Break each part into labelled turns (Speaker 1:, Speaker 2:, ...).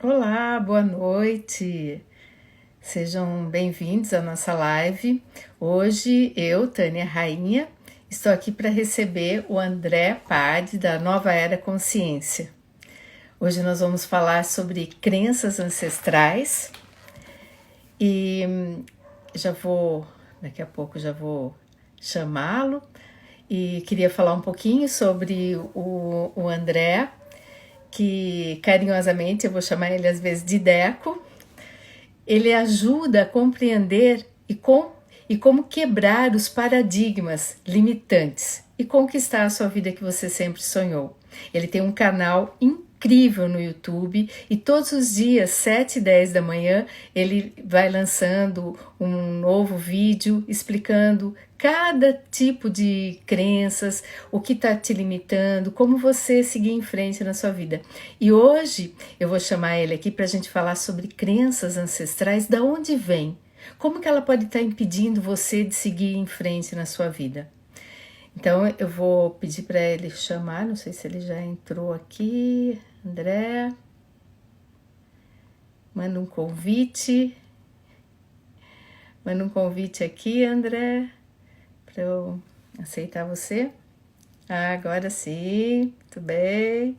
Speaker 1: Olá, boa noite. Sejam bem-vindos à nossa live. Hoje eu, Tânia Rainha, estou aqui para receber o André Pade da Nova Era Consciência. Hoje nós vamos falar sobre crenças ancestrais e daqui a pouco já vou chamá-lo e queria falar um pouquinho sobre o André, que carinhosamente eu vou chamar ele às vezes de Deco. Ele ajuda a compreender e como quebrar os paradigmas limitantes e conquistar a sua vida que você sempre sonhou. Ele tem um canal incrível no YouTube e todos os dias, 7 e 10 da manhã, ele vai lançando um novo vídeo explicando cada tipo de crenças, o que está te limitando, como você seguir em frente na sua vida. E hoje eu vou chamar ele aqui para a gente falar sobre crenças ancestrais, da onde vem, como que ela pode estar impedindo você de seguir em frente na sua vida. Então eu vou pedir para ele chamar, não sei se ele já entrou aqui, André, manda um convite aqui, André, para eu aceitar você. Ah, agora sim, tudo bem.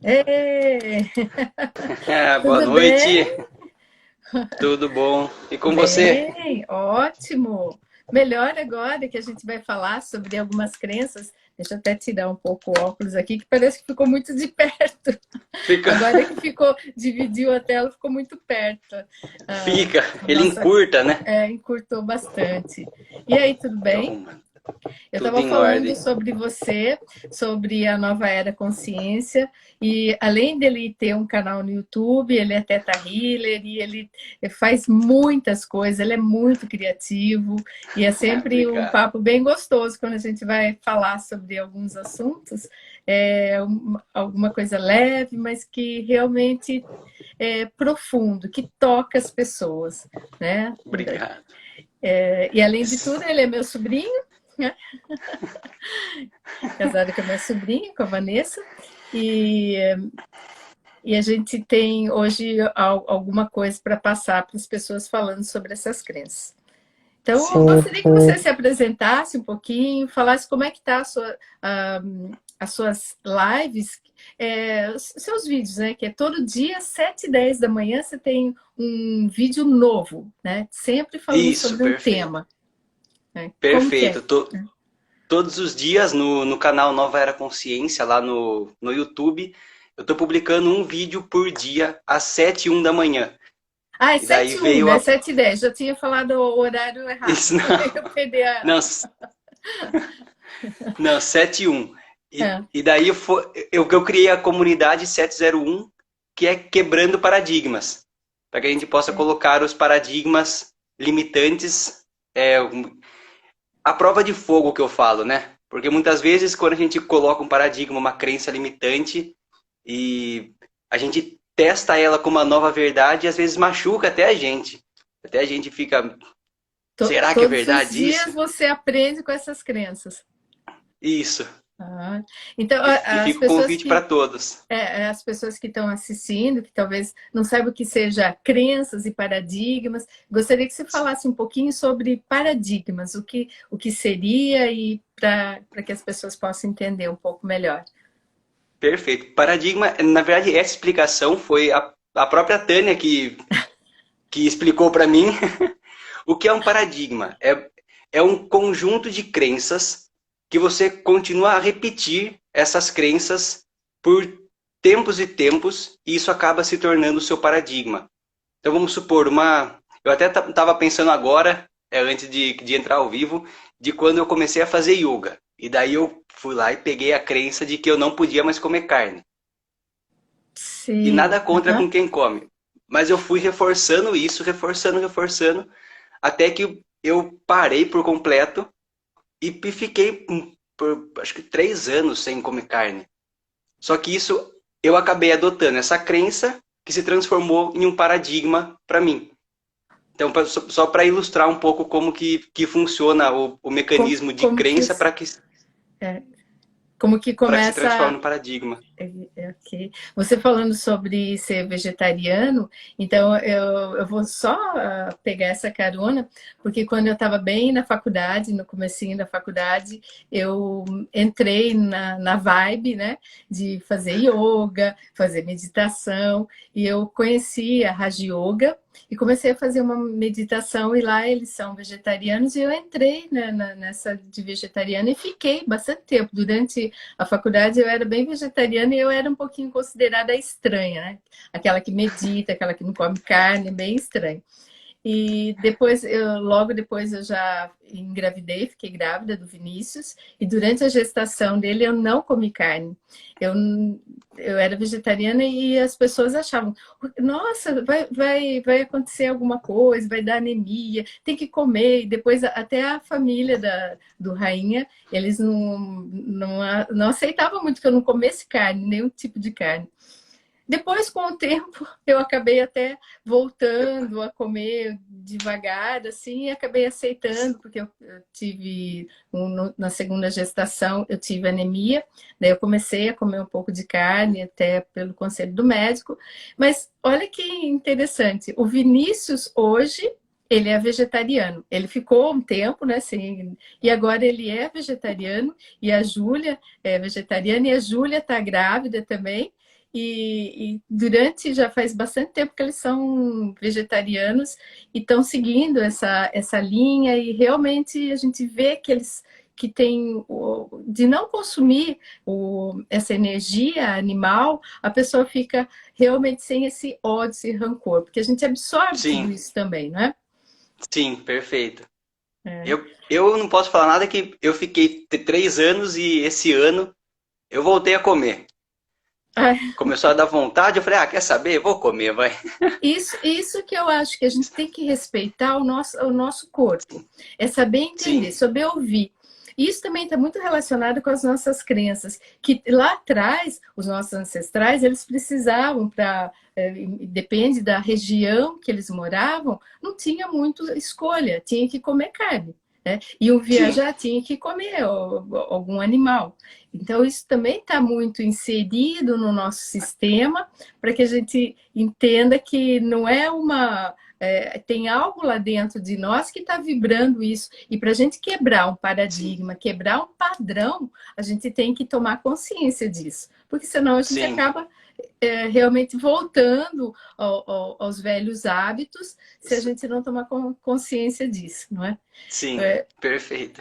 Speaker 1: Ei,
Speaker 2: Boa
Speaker 1: tudo
Speaker 2: noite,
Speaker 1: bem?
Speaker 2: tudo bom? E com você?
Speaker 1: Bem, ótimo. Melhor agora que a gente vai falar sobre algumas crenças. Deixa eu até tirar um pouco o óculos aqui, que parece que ficou muito de perto.
Speaker 2: Fica,
Speaker 1: Agora que dividiu a tela, ficou muito perto.
Speaker 2: fica,
Speaker 1: A
Speaker 2: ele
Speaker 1: nossa
Speaker 2: encurta, né?
Speaker 1: encurtou bastante. E aí, tudo
Speaker 2: Tô
Speaker 1: bem?
Speaker 2: arrumando.
Speaker 1: Eu
Speaker 2: Tudo
Speaker 1: estava
Speaker 2: em
Speaker 1: falando
Speaker 2: ordem.
Speaker 1: sobre você, sobre a nova era consciência, e além dele ter um canal no YouTube, ele é Teta Healer e ele faz muitas coisas, ele é muito criativo e é sempre um
Speaker 2: Obrigado.
Speaker 1: papo bem gostoso quando a gente vai falar sobre alguns assuntos, alguma coisa leve, mas que realmente é profundo, que toca as pessoas, né?
Speaker 2: Obrigado.
Speaker 1: E além de tudo, ele é meu sobrinho, né? Casada com a minha sobrinha, com a Vanessa, e, e a gente tem hoje alguma coisa para passar para as pessoas falando sobre essas crenças. Então, eu gostaria que você se apresentasse um pouquinho, falasse como é que está as suas lives, os seus vídeos, né? Que é todo dia, 7 e 10 da manhã, você tem um vídeo novo, né? Sempre falando
Speaker 2: Isso,
Speaker 1: sobre um
Speaker 2: perfeito.
Speaker 1: tema. Né? Como que
Speaker 2: Perfeito.
Speaker 1: é?
Speaker 2: Todos os dias no canal Nova Era Consciência, lá no YouTube, eu tô publicando um vídeo por dia às 7h01 da manhã.
Speaker 1: Ah, é
Speaker 2: E daí
Speaker 1: 7h01,
Speaker 2: veio
Speaker 1: né?
Speaker 2: a.
Speaker 1: 7h10. Já tinha falado o horário errado.
Speaker 2: Isso
Speaker 1: Eu perdi
Speaker 2: não, não, 7-1.
Speaker 1: é,
Speaker 2: E daí eu criei a comunidade 701, que é quebrando paradigmas, para que a gente possa colocar os paradigmas limitantes, a prova de fogo que eu falo, né? Porque muitas vezes quando a gente coloca um paradigma, uma crença limitante, e a gente testa ela como uma nova verdade, às vezes machuca até a gente. Até a gente fica, será que é
Speaker 1: todos os
Speaker 2: verdade
Speaker 1: dias
Speaker 2: isso?
Speaker 1: você aprende com essas crenças.
Speaker 2: Isso.
Speaker 1: Ah, então,
Speaker 2: E
Speaker 1: as
Speaker 2: fica o
Speaker 1: pessoas
Speaker 2: convite para
Speaker 1: que
Speaker 2: todos.
Speaker 1: as pessoas que estão assistindo, que talvez não saibam o que seja crenças e paradigmas, gostaria que você falasse um pouquinho sobre paradigmas, o que seria e para que as pessoas possam entender um pouco melhor.
Speaker 2: Perfeito. Paradigma, na verdade, essa explicação foi a própria Tânia que explicou para mim o que é um paradigma. É um conjunto de crenças que você continua a repetir essas crenças por tempos e tempos, e isso acaba se tornando o seu paradigma. Então vamos supor, eu até estava pensando agora, antes de entrar ao vivo, de quando eu comecei a fazer yoga. E daí eu fui lá e peguei a crença de que eu não podia mais comer carne. E
Speaker 1: Sim,
Speaker 2: nada contra com quem come. Mas eu fui reforçando isso, reforçando, até que eu parei por completo e fiquei por acho que 3 anos sem comer carne. Só que isso eu acabei adotando essa crença que se transformou em um paradigma para mim. Então, só para ilustrar um pouco como que funciona o mecanismo de
Speaker 1: Como que,
Speaker 2: crença
Speaker 1: é, como que
Speaker 2: para que se transforme
Speaker 1: começa.
Speaker 2: no paradigma.
Speaker 1: Ok. Você falando sobre ser vegetariano, então eu vou só pegar essa carona, porque quando eu estava bem na faculdade, no comecinho da faculdade, eu entrei na vibe, né, de fazer yoga, fazer meditação, e eu conheci a Raja Yoga, e comecei a fazer uma meditação, e lá eles são vegetarianos, e eu entrei nessa de vegetariana e fiquei bastante tempo. Durante a faculdade eu era bem vegetariana e eu era um pouquinho considerada estranha, né? Aquela que medita, aquela que não come carne, bem estranha. E depois, logo depois eu já engravidei, fiquei grávida do Vinícius, e durante a gestação dele eu não comi carne. Eu, eu era vegetariana e as pessoas achavam, nossa, vai acontecer alguma coisa, vai dar anemia, tem que comer. E depois até a família do Rainha, eles não aceitavam muito que eu não comesse carne, nenhum tipo de carne. Depois, com o tempo, eu acabei até voltando a comer devagar, assim, e acabei aceitando, porque eu tive, na segunda gestação, eu tive anemia, daí eu comecei a comer um pouco de carne, até pelo conselho do médico. Mas olha que interessante, o Vinícius hoje, ele é vegetariano. Ele ficou um tempo, né, assim, e agora ele é vegetariano, e a Júlia é vegetariana, e a Júlia está grávida também. E durante já faz bastante tempo que eles são vegetarianos e estão seguindo essa linha, e realmente a gente vê que eles que têm de não consumir essa energia animal, a pessoa fica realmente sem esse ódio, esse rancor, porque a gente absorve tudo
Speaker 2: Sim,
Speaker 1: isso também, não é?
Speaker 2: sim, perfeito.
Speaker 1: É.
Speaker 2: Eu não posso falar nada que eu fiquei 3 anos e esse ano eu voltei a comer.
Speaker 1: Ah,
Speaker 2: Começou a dar vontade, eu falei, ah, quer saber? Vou comer, vai.
Speaker 1: isso que eu acho que a gente tem que respeitar o nosso corpo. É saber entender,
Speaker 2: Sim,
Speaker 1: saber ouvir. Isso também está muito relacionado com as nossas crenças, que lá atrás, os nossos ancestrais, eles precisavam para, depende da região que eles moravam, não tinha muito escolha, tinha que comer carne, né? Iam
Speaker 2: sim,
Speaker 1: viajar, tinha que comer algum animal. Então, isso também está muito inserido no nosso sistema, para que a gente entenda que não é uma. Tem algo lá dentro de nós que está vibrando isso. E para a gente quebrar um
Speaker 2: sim,
Speaker 1: paradigma, quebrar um padrão, a gente tem que tomar consciência disso. Porque senão a gente
Speaker 2: sim,
Speaker 1: acaba realmente voltando aos velhos hábitos se a gente não tomar consciência disso, não é?
Speaker 2: sim,
Speaker 1: É,
Speaker 2: perfeito.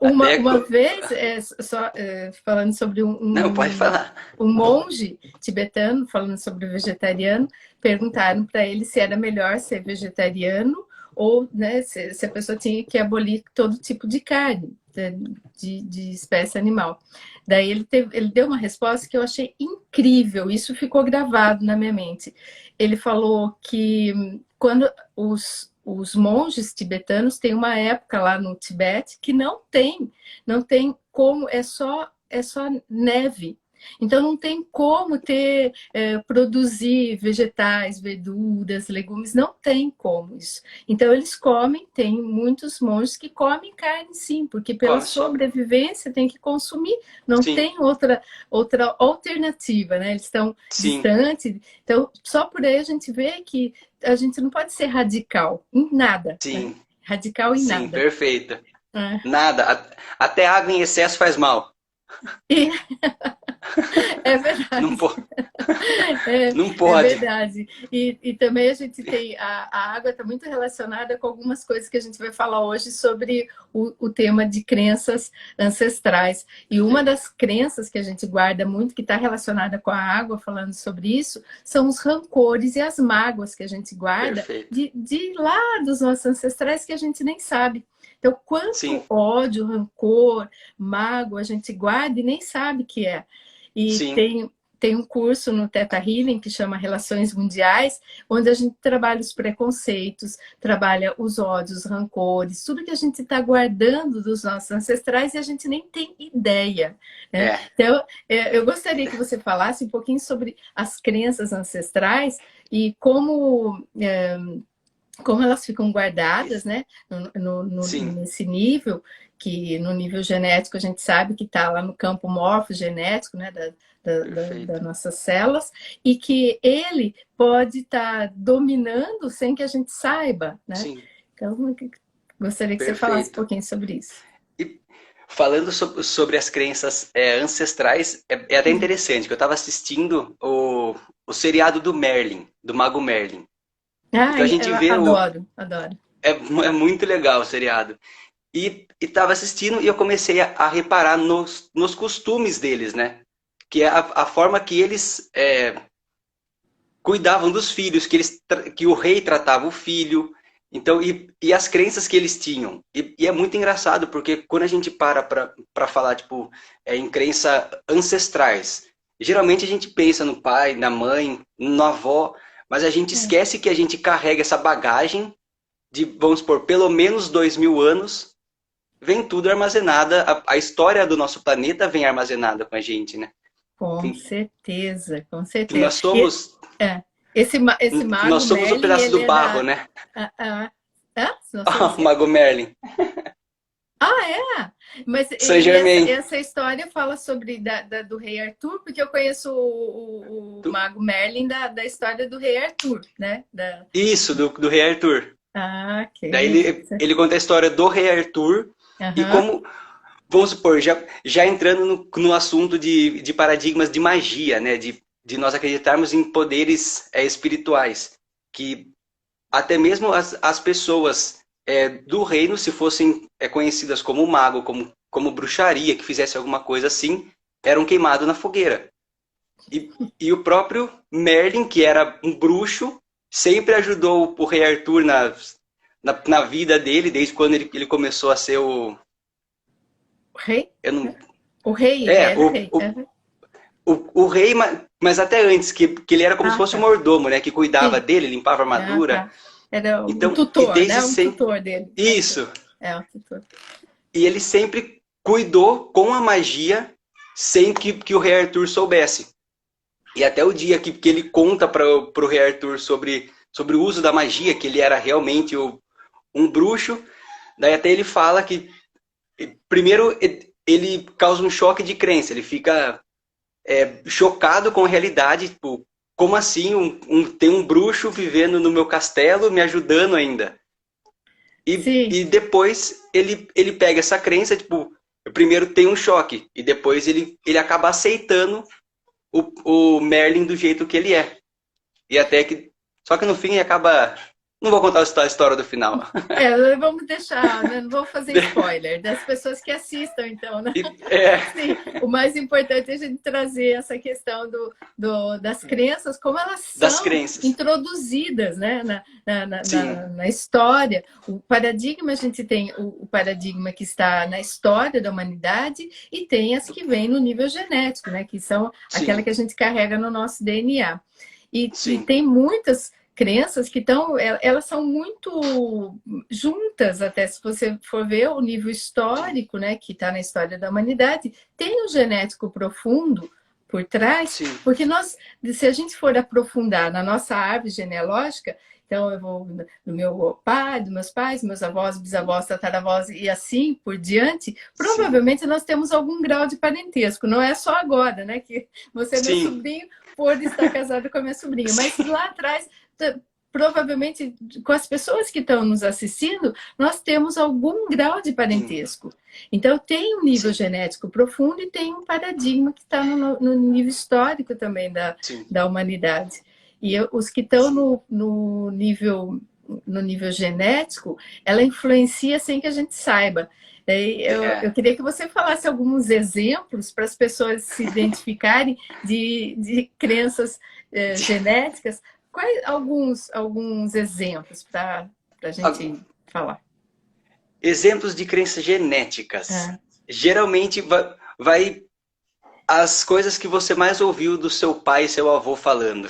Speaker 1: Uma,
Speaker 2: Até.
Speaker 1: uma vez, só falando sobre
Speaker 2: Não, pode falar.
Speaker 1: um monge tibetano, falando sobre vegetariano, perguntaram para ele se era melhor ser vegetariano ou, né, se a pessoa tinha que abolir todo tipo de carne, de espécie animal. Daí ele deu uma resposta que eu achei incrível, isso ficou gravado na minha mente. Ele falou que quando os monges tibetanos têm uma época lá no Tibete que não tem como, é só neve. Então não tem como produzir vegetais, verduras, legumes, não tem como isso. Então eles comem, tem muitos monges que comem carne sim, porque pela
Speaker 2: Come só.
Speaker 1: sobrevivência tem que consumir, não
Speaker 2: Sim,
Speaker 1: tem outra alternativa, né? Eles estão
Speaker 2: sim,
Speaker 1: distantes, então só por aí a gente vê que a gente não pode ser radical em nada, né?
Speaker 2: sim,
Speaker 1: Radical em
Speaker 2: sim,
Speaker 1: nada.
Speaker 2: perfeito.
Speaker 1: É.
Speaker 2: Nada. Até água em excesso faz mal.
Speaker 1: E é
Speaker 2: Não,
Speaker 1: verdade.
Speaker 2: po não
Speaker 1: É
Speaker 2: pode.
Speaker 1: verdade. E também a gente tem. A água está muito relacionada com algumas coisas que a gente vai falar hoje sobre o tema de crenças ancestrais. E uma das crenças que a gente guarda muito, que está relacionada com a água, falando sobre isso, são os rancores e as mágoas que a gente guarda
Speaker 2: Perfeito.
Speaker 1: de lá dos nossos ancestrais que a gente nem sabe. Então,
Speaker 2: Sim,
Speaker 1: quanto ódio, rancor, mágoa a gente guarda e nem sabe que é. E
Speaker 2: sim,
Speaker 1: tem um curso no Theta Healing que chama Relações Mundiais, onde a gente trabalha os preconceitos, trabalha os ódios, os rancores, tudo que a gente está guardando dos nossos ancestrais e a gente nem tem ideia, né?
Speaker 2: é.
Speaker 1: Então, eu gostaria que você falasse um pouquinho sobre as crenças ancestrais e como como elas ficam guardadas, né,
Speaker 2: Sim,
Speaker 1: nesse nível, que no nível genético a gente sabe que está lá no campo morfogenético, né, das
Speaker 2: perfeito.
Speaker 1: nossas células, e que ele pode estar dominando sem que a gente saiba, né?
Speaker 2: Sim,
Speaker 1: Então, gostaria que você falasse um
Speaker 2: perfeito.
Speaker 1: pouquinho sobre isso.
Speaker 2: E falando sobre as crenças ancestrais, é até interessante, que eu estava assistindo o seriado do Merlin, do Mago Merlin.
Speaker 1: Ah,
Speaker 2: Então a gente
Speaker 1: eu
Speaker 2: vê
Speaker 1: adoro, adoro.
Speaker 2: é muito legal o seriado. E estava assistindo e eu comecei a reparar nos costumes deles, né? Que é a forma que eles cuidavam dos filhos, que o rei tratava o filho, então, e as crenças que eles tinham. E é muito engraçado, porque quando a gente para falar, tipo, em crenças ancestrais, geralmente a gente pensa no pai, na mãe, na avó, mas a gente
Speaker 1: É.
Speaker 2: esquece que a gente carrega essa bagagem de, vamos supor, pelo menos 2000 anos, vem tudo armazenada, a história do nosso planeta vem armazenada com a gente, né?
Speaker 1: Com
Speaker 2: Vem-
Speaker 1: certeza, com
Speaker 2: Que
Speaker 1: certeza.
Speaker 2: nós somos,
Speaker 1: É, esse
Speaker 2: que nós
Speaker 1: mago
Speaker 2: somos um
Speaker 1: Merlin,
Speaker 2: pedaço
Speaker 1: ele
Speaker 2: do
Speaker 1: é
Speaker 2: barro,
Speaker 1: da.
Speaker 2: né?
Speaker 1: Nós somos o
Speaker 2: O
Speaker 1: quê?
Speaker 2: Mago Merlin.
Speaker 1: Ah, é? Mas
Speaker 2: Saint-Germain.
Speaker 1: essa história fala sobre do rei Arthur, porque eu conheço o mago Merlin da história do rei Arthur, né?
Speaker 2: Isso, do Rei Arthur.
Speaker 1: Ah,
Speaker 2: Daí
Speaker 1: ok.
Speaker 2: ele conta a história do Rei Arthur e
Speaker 1: Aham.
Speaker 2: como, vamos supor, já entrando no assunto de paradigmas de magia, né? De nós acreditarmos em poderes espirituais. Que até mesmo as pessoas do reino, se fossem conhecidas como mago, como bruxaria, que fizesse alguma coisa assim, eram queimados na fogueira. E o próprio Merlin, que era um bruxo, sempre ajudou o rei Arthur na vida dele, desde quando ele começou a ser o.
Speaker 1: O rei?
Speaker 2: Eu não,
Speaker 1: O rei, ele
Speaker 2: é,
Speaker 1: era rei. Aham.
Speaker 2: o rei, mas até antes, que ele era como se
Speaker 1: Ah,
Speaker 2: fosse o
Speaker 1: tá.
Speaker 2: mordomo, né? Que cuidava
Speaker 1: Sim.
Speaker 2: dele, limpava a
Speaker 1: Ah,
Speaker 2: armadura.
Speaker 1: tá. Era um
Speaker 2: Então, e
Speaker 1: tutor,
Speaker 2: desde
Speaker 1: né? Um
Speaker 2: sempre.
Speaker 1: tutor dele. Ok.
Speaker 2: Isso.
Speaker 1: É, um tutor.
Speaker 2: E ele sempre cuidou com a magia sem que o rei Arthur soubesse. E até o dia que ele conta para o rei Arthur sobre o uso da magia, que ele era realmente um bruxo, daí até ele fala que, primeiro, ele causa um choque de crença, ele fica chocado com a realidade, tipo, como assim tem um bruxo vivendo no meu castelo, me ajudando ainda?
Speaker 1: Sim,
Speaker 2: E depois ele pega essa crença, tipo, primeiro tem um choque, e depois ele acaba aceitando o Merlin do jeito que ele é. E até que. Só que no fim acaba. Não vou contar a história do final.
Speaker 1: vamos deixar, né? Não vou fazer spoiler das pessoas que assistam, então, né?
Speaker 2: É,
Speaker 1: Sim, o mais importante é a gente trazer essa questão das crenças, como elas
Speaker 2: das
Speaker 1: são
Speaker 2: crenças.
Speaker 1: introduzidas, né,
Speaker 2: Sim,
Speaker 1: na história. O paradigma, a gente tem o paradigma que está na história da humanidade e tem as que vêm no nível genético, né, que são aquela
Speaker 2: sim,
Speaker 1: que a gente carrega no nosso DNA. E
Speaker 2: sim,
Speaker 1: tem muitas crenças que estão, elas são muito juntas, até se você for ver o nível
Speaker 2: sim,
Speaker 1: histórico, né, que está na história da humanidade, tem um genético profundo por trás,
Speaker 2: sim,
Speaker 1: porque se a gente for aprofundar na nossa árvore genealógica, então eu vou do meu pai, dos meus pais, meus avós, bisavós, tataravós e assim por diante,
Speaker 2: sim,
Speaker 1: provavelmente nós temos algum grau de parentesco. Não é só agora, né, que você é meu
Speaker 2: sim,
Speaker 1: sobrinho por estar casado com a minha sobrinha, mas
Speaker 2: sim,
Speaker 1: lá atrás provavelmente com as pessoas que estão nos assistindo, nós temos algum grau de
Speaker 2: sim,
Speaker 1: parentesco. Então, tem um nível
Speaker 2: sim,
Speaker 1: genético profundo e tem um paradigma que está no nível histórico também
Speaker 2: sim,
Speaker 1: da humanidade. E os que estão
Speaker 2: sim.
Speaker 1: no nível genético, ela influencia sem que a gente saiba. Eu
Speaker 2: É,
Speaker 1: queria que você falasse alguns exemplos para as pessoas se identificarem de crenças genéticas. Quais alguns exemplos para a gente falar?
Speaker 2: exemplos de crenças genéticas.
Speaker 1: Ah,
Speaker 2: Geralmente vai as coisas que você mais ouviu do seu pai e seu avô falando.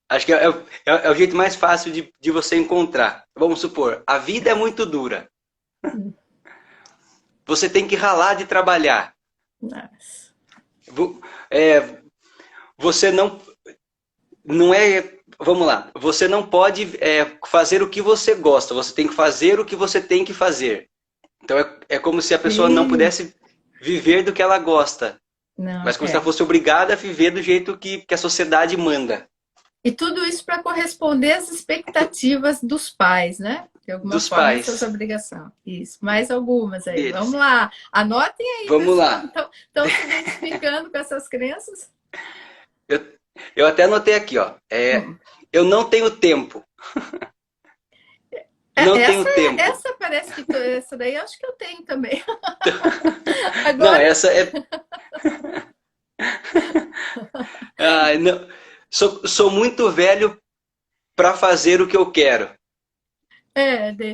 Speaker 2: Acho que é o jeito mais fácil de você encontrar. Vamos supor, a vida é muito dura. Você tem que ralar de trabalhar.
Speaker 1: nossa.
Speaker 2: Vo- é, você não é. vamos lá, você não pode fazer o que você gosta, você tem que fazer o que você tem que fazer. Então é como se a pessoa não
Speaker 1: Sim.
Speaker 2: pudesse viver do que ela gosta,
Speaker 1: Não,
Speaker 2: mas como se ela fosse obrigada a viver do jeito que a sociedade manda.
Speaker 1: E tudo isso para corresponder às expectativas dos pais, né? De alguma
Speaker 2: Dos
Speaker 1: forma, essas
Speaker 2: pais
Speaker 1: obrigações. Isso, mais algumas aí. Vamos
Speaker 2: deles.
Speaker 1: lá, anotem aí,
Speaker 2: Vamos
Speaker 1: pessoal.
Speaker 2: lá.
Speaker 1: Estão se identificando com essas crenças?
Speaker 2: Eu, eu até anotei aqui, ó.
Speaker 1: Hum.
Speaker 2: Eu não tenho tempo. Não tenho tempo.
Speaker 1: Essa parece que essa daí eu acho que eu tenho também.
Speaker 2: Não,
Speaker 1: Agora,
Speaker 2: essa é. Ah, não. Sou muito velho para fazer o que eu quero.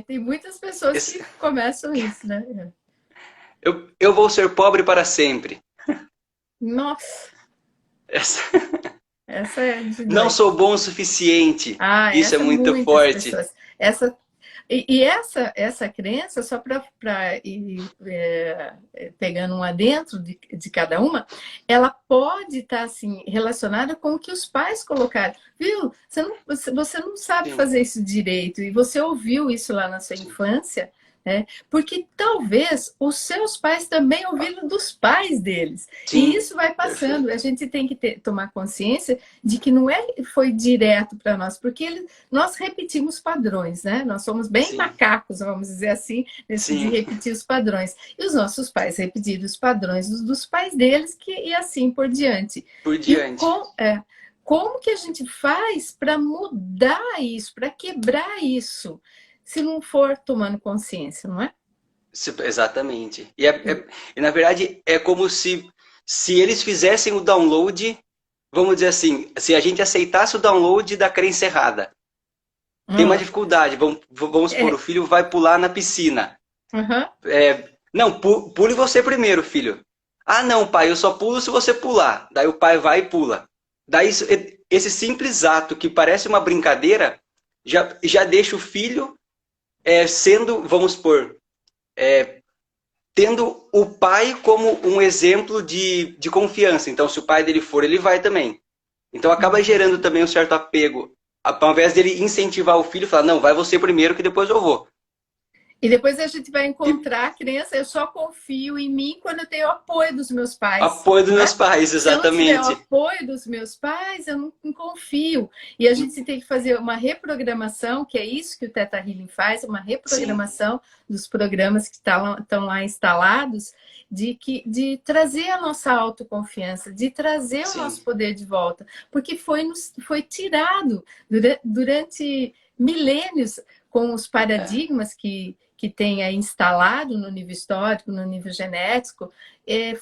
Speaker 1: tem muitas pessoas
Speaker 2: Esse-
Speaker 1: que começam isso, né?
Speaker 2: eu vou ser pobre para sempre.
Speaker 1: Nossa,
Speaker 2: Essa-
Speaker 1: essa é de
Speaker 2: não
Speaker 1: noite.
Speaker 2: sou bom o suficiente.
Speaker 1: Ah,
Speaker 2: Isso é
Speaker 1: essa
Speaker 2: muito
Speaker 1: muitas
Speaker 2: forte.
Speaker 1: pessoas. E essa crença, só para ir pegando um adentro de cada uma, ela pode estar assim, relacionada com o que os pais colocaram. Viu? Você não sabe
Speaker 2: Sim,
Speaker 1: fazer isso direito, e você ouviu isso lá na sua
Speaker 2: sim,
Speaker 1: infância, né? Porque talvez os seus pais também ouviram dos pais deles. E
Speaker 2: sim,
Speaker 1: isso vai passando.
Speaker 2: perfeito.
Speaker 1: A gente tem que tomar consciência de que não foi direto para nós, porque nós repetimos padrões, né? Nós somos bem
Speaker 2: Sim,
Speaker 1: macacos, vamos dizer assim, nesse de
Speaker 2: sim,
Speaker 1: repetir os padrões. E os nossos pais repetiram os padrões dos pais deles, e assim por diante.
Speaker 2: por
Speaker 1: E
Speaker 2: diante.
Speaker 1: como que a gente faz para mudar isso, para quebrar isso, se não for tomando consciência, não é?
Speaker 2: Exatamente. E, na verdade é como se eles fizessem o download, vamos dizer assim, se a gente aceitasse o download da crença errada. Tem uma
Speaker 1: Ah,
Speaker 2: dificuldade, vamos supor, o
Speaker 1: é,
Speaker 2: filho vai pular na piscina.
Speaker 1: uhum.
Speaker 2: Não, pule você primeiro, filho. Ah, não, pai, eu só pulo se você pular. Daí o pai vai e pula. Daí esse simples ato que parece uma brincadeira já deixa o filho sendo, vamos supor, tendo o pai como um exemplo de confiança. Então, se o pai dele for, ele vai também. Então, acaba gerando também um certo apego. Ao invés dele incentivar o filho, falar, não, vai você primeiro que depois eu vou.
Speaker 1: E depois a gente vai
Speaker 2: E
Speaker 1: encontrar a criança, eu só confio em mim quando eu tenho o apoio dos meus pais,
Speaker 2: apoio dos meus
Speaker 1: né?
Speaker 2: pais,
Speaker 1: Se eu não tiver o
Speaker 2: exatamente.
Speaker 1: apoio dos meus pais, eu não confio. E a gente tem que fazer uma reprogramação, que é isso que o Theta Healing faz, uma
Speaker 2: Sim,
Speaker 1: reprogramação dos programas que estão lá instalados, de trazer a nossa autoconfiança, de trazer o
Speaker 2: sim,
Speaker 1: nosso poder de volta, porque foi tirado durante milênios com os
Speaker 2: é,
Speaker 1: paradigmas que tem aí instalado no nível histórico, no nível genético,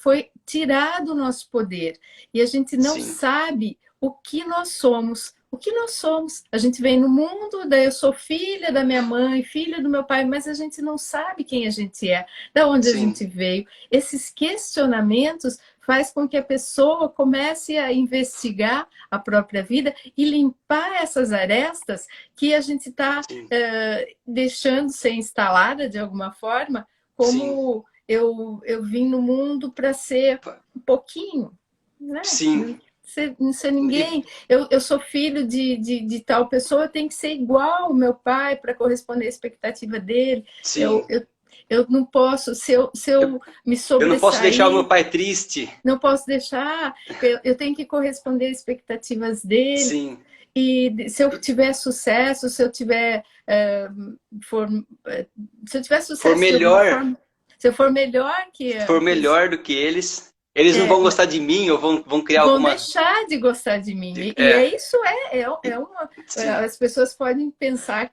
Speaker 1: foi tirado o nosso poder. E a gente não
Speaker 2: sim,
Speaker 1: sabe o que nós somos. O que nós somos? A gente vem no mundo, daí eu sou filha da minha mãe, filha do meu pai, mas a gente não sabe quem a gente é, da onde a
Speaker 2: sim,
Speaker 1: gente veio. Esses questionamentos faz com que a pessoa comece a investigar a própria vida e limpar essas arestas que a gente está
Speaker 2: sim,
Speaker 1: deixando ser instalada de alguma forma,
Speaker 2: sim,
Speaker 1: como eu vim no mundo para ser um pouquinho, né?
Speaker 2: sim.
Speaker 1: Não ser ninguém.
Speaker 2: E,
Speaker 1: Eu sou filho de tal pessoa, eu tenho que ser igual ao meu pai para corresponder à expectativa dele. Eu,
Speaker 2: sim.
Speaker 1: eu, eu não posso, se
Speaker 2: Eu,
Speaker 1: eu me
Speaker 2: eu não posso deixar o meu
Speaker 1: sobressair,
Speaker 2: pai triste.
Speaker 1: não posso deixar, eu tenho que corresponder às expectativas dele.
Speaker 2: Sim,
Speaker 1: E se eu tiver sucesso, se eu tiver for, se eu tiver
Speaker 2: for
Speaker 1: sucesso de alguma
Speaker 2: melhor,
Speaker 1: forma, se eu for melhor
Speaker 2: for melhor do que eles não vão gostar de mim ou vão criar
Speaker 1: vão
Speaker 2: alguma.
Speaker 1: deixar de gostar de mim. E
Speaker 2: É,
Speaker 1: isso
Speaker 2: sim,
Speaker 1: as pessoas podem pensar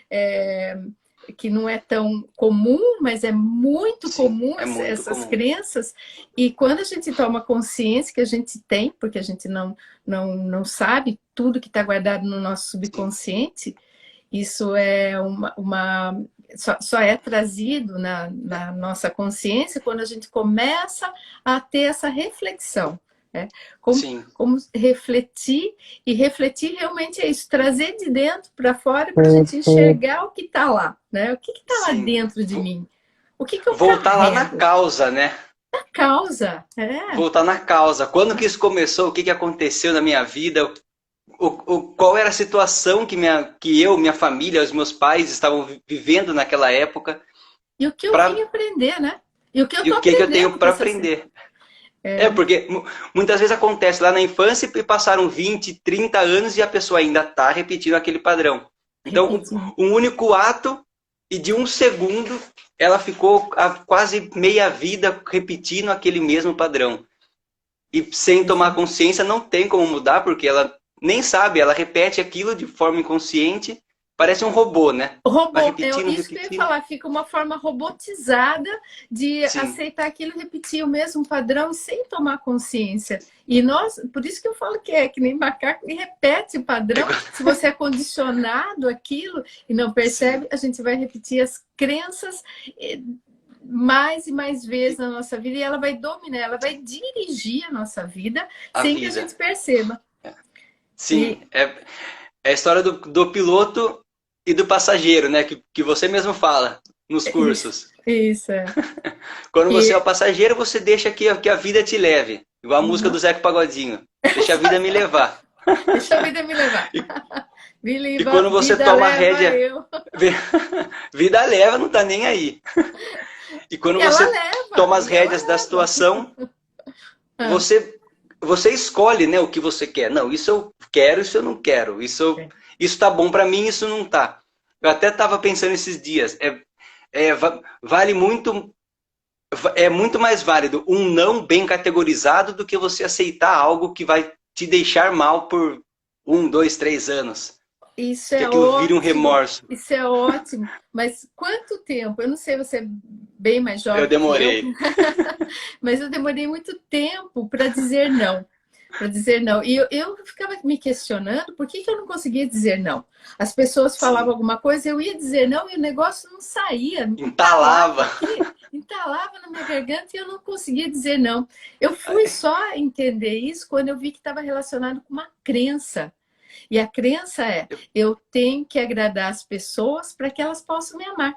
Speaker 1: é que não é tão comum, mas é muito
Speaker 2: sim,
Speaker 1: comum
Speaker 2: é muito
Speaker 1: essas
Speaker 2: comum.
Speaker 1: crenças. E quando a gente toma consciência que a gente tem, porque a gente não sabe tudo que está guardado no nosso
Speaker 2: Sim,
Speaker 1: subconsciente, isso é só é trazido na nossa consciência quando a gente começa a ter essa reflexão. Né?
Speaker 2: sim,
Speaker 1: Como refletir, e refletir realmente é isso, trazer de dentro para fora para a gente enxergar o que está lá, né? O que está lá
Speaker 2: sim.
Speaker 1: dentro de mim? O que eu
Speaker 2: Voltar lá na
Speaker 1: carrego?
Speaker 2: causa, né?
Speaker 1: A causa,
Speaker 2: Voltar na causa. Quando que isso começou? O que aconteceu na minha vida? qual era a situação que eu, minha família, os meus pais estavam vivendo naquela época,
Speaker 1: E o que eu vim
Speaker 2: pra,
Speaker 1: aprender, né? E o que eu
Speaker 2: e
Speaker 1: tô
Speaker 2: o que eu tenho
Speaker 1: aprendendo com
Speaker 2: para
Speaker 1: essa...
Speaker 2: aprender. É,
Speaker 1: É,
Speaker 2: porque muitas vezes acontece lá na infância e passaram 20, 30 anos e a pessoa ainda está repetindo aquele padrão. Então,
Speaker 1: repetindo.
Speaker 2: um único ato e de um segundo ela ficou quase meia vida repetindo aquele mesmo padrão. E sem tomar
Speaker 1: Exato.
Speaker 2: consciência não tem como mudar, porque ela nem sabe, ela repete aquilo de forma inconsciente, parece um robô, né? Vai
Speaker 1: Robô,
Speaker 2: repetindo,
Speaker 1: isso que eu ia
Speaker 2: repetindo.
Speaker 1: falar, fica uma forma robotizada de
Speaker 2: Sim,
Speaker 1: aceitar aquilo, repetir o mesmo padrão sem tomar consciência. E nós, por isso que eu falo que é que nem macaco e repete o padrão. Se você é condicionado àquilo e não
Speaker 2: sim,
Speaker 1: percebe, a gente vai repetir as crenças mais e mais vezes na nossa vida e ela vai dominar, ela vai dirigir a nossa vida
Speaker 2: a
Speaker 1: sem que a gente
Speaker 2: vida.
Speaker 1: perceba.
Speaker 2: Sim,
Speaker 1: E
Speaker 2: é a história do piloto e do passageiro, né? Que você mesmo fala nos
Speaker 1: isso,
Speaker 2: cursos.
Speaker 1: isso é.
Speaker 2: Quando você é o
Speaker 1: E,
Speaker 2: passageiro, você deixa que a vida te leve. Igual a música do
Speaker 1: uhum.
Speaker 2: Zeca Pagodinho. Deixa a vida me levar.
Speaker 1: Deixa a vida me levar.
Speaker 2: E, e
Speaker 1: Vida,
Speaker 2: quando você
Speaker 1: vida
Speaker 2: toma a
Speaker 1: leva
Speaker 2: rédea,
Speaker 1: eu.
Speaker 2: vida leva, não tá nem aí. E quando
Speaker 1: E ela
Speaker 2: você
Speaker 1: leva,
Speaker 2: toma as
Speaker 1: e ela
Speaker 2: rédeas da
Speaker 1: leva.
Speaker 2: situação,
Speaker 1: Ah,
Speaker 2: você escolhe, né, o que você quer. Não, isso eu quero, isso eu não quero. Isso tá bom para mim, isso não tá. Eu até estava pensando esses dias. Vale muito, é muito mais válido um não bem categorizado do que você aceitar algo que vai te deixar mal por 1, 2, 3 anos.
Speaker 1: isso
Speaker 2: Que
Speaker 1: é
Speaker 2: aquilo vire um
Speaker 1: ótimo,
Speaker 2: remorso.
Speaker 1: isso é ótimo. Mas quanto tempo? Eu não sei, você é bem mais
Speaker 2: Eu
Speaker 1: jovem que eu,
Speaker 2: demorei.
Speaker 1: mas eu demorei muito tempo para dizer não. Para dizer não. E eu ficava me questionando por que eu não conseguia dizer não. As pessoas falavam
Speaker 2: Sim.
Speaker 1: alguma coisa, eu ia dizer não e o negócio não saía, entalava
Speaker 2: Entalava.
Speaker 1: aqui, entalava na minha garganta e eu não conseguia dizer não. Eu fui só entender isso quando eu vi que estava relacionado com uma crença. E a crença é: eu tenho que agradar as pessoas para que elas possam me amar.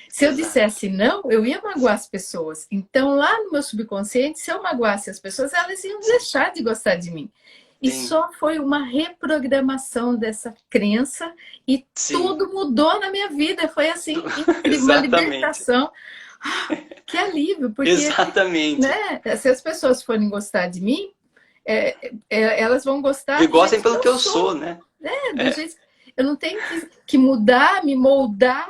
Speaker 1: Se eu
Speaker 2: Exato.
Speaker 1: dissesse não, eu ia magoar as pessoas. Então, lá no meu subconsciente, se eu magoasse as pessoas, elas iam
Speaker 2: Sim.
Speaker 1: deixar de gostar de mim. E
Speaker 2: Sim.
Speaker 1: só foi uma reprogramação dessa crença e
Speaker 2: Sim.
Speaker 1: tudo mudou na minha vida. Foi assim, incrível, uma
Speaker 2: Exatamente.
Speaker 1: libertação. Que alívio, porque,
Speaker 2: Exatamente.
Speaker 1: né, se as pessoas forem gostar de mim, elas vão
Speaker 2: E
Speaker 1: gostar do
Speaker 2: gostem
Speaker 1: jeito que
Speaker 2: pelo
Speaker 1: eu
Speaker 2: que eu
Speaker 1: sou,
Speaker 2: sou, né?
Speaker 1: né? Do
Speaker 2: É,
Speaker 1: jeito eu não tenho que mudar, me moldar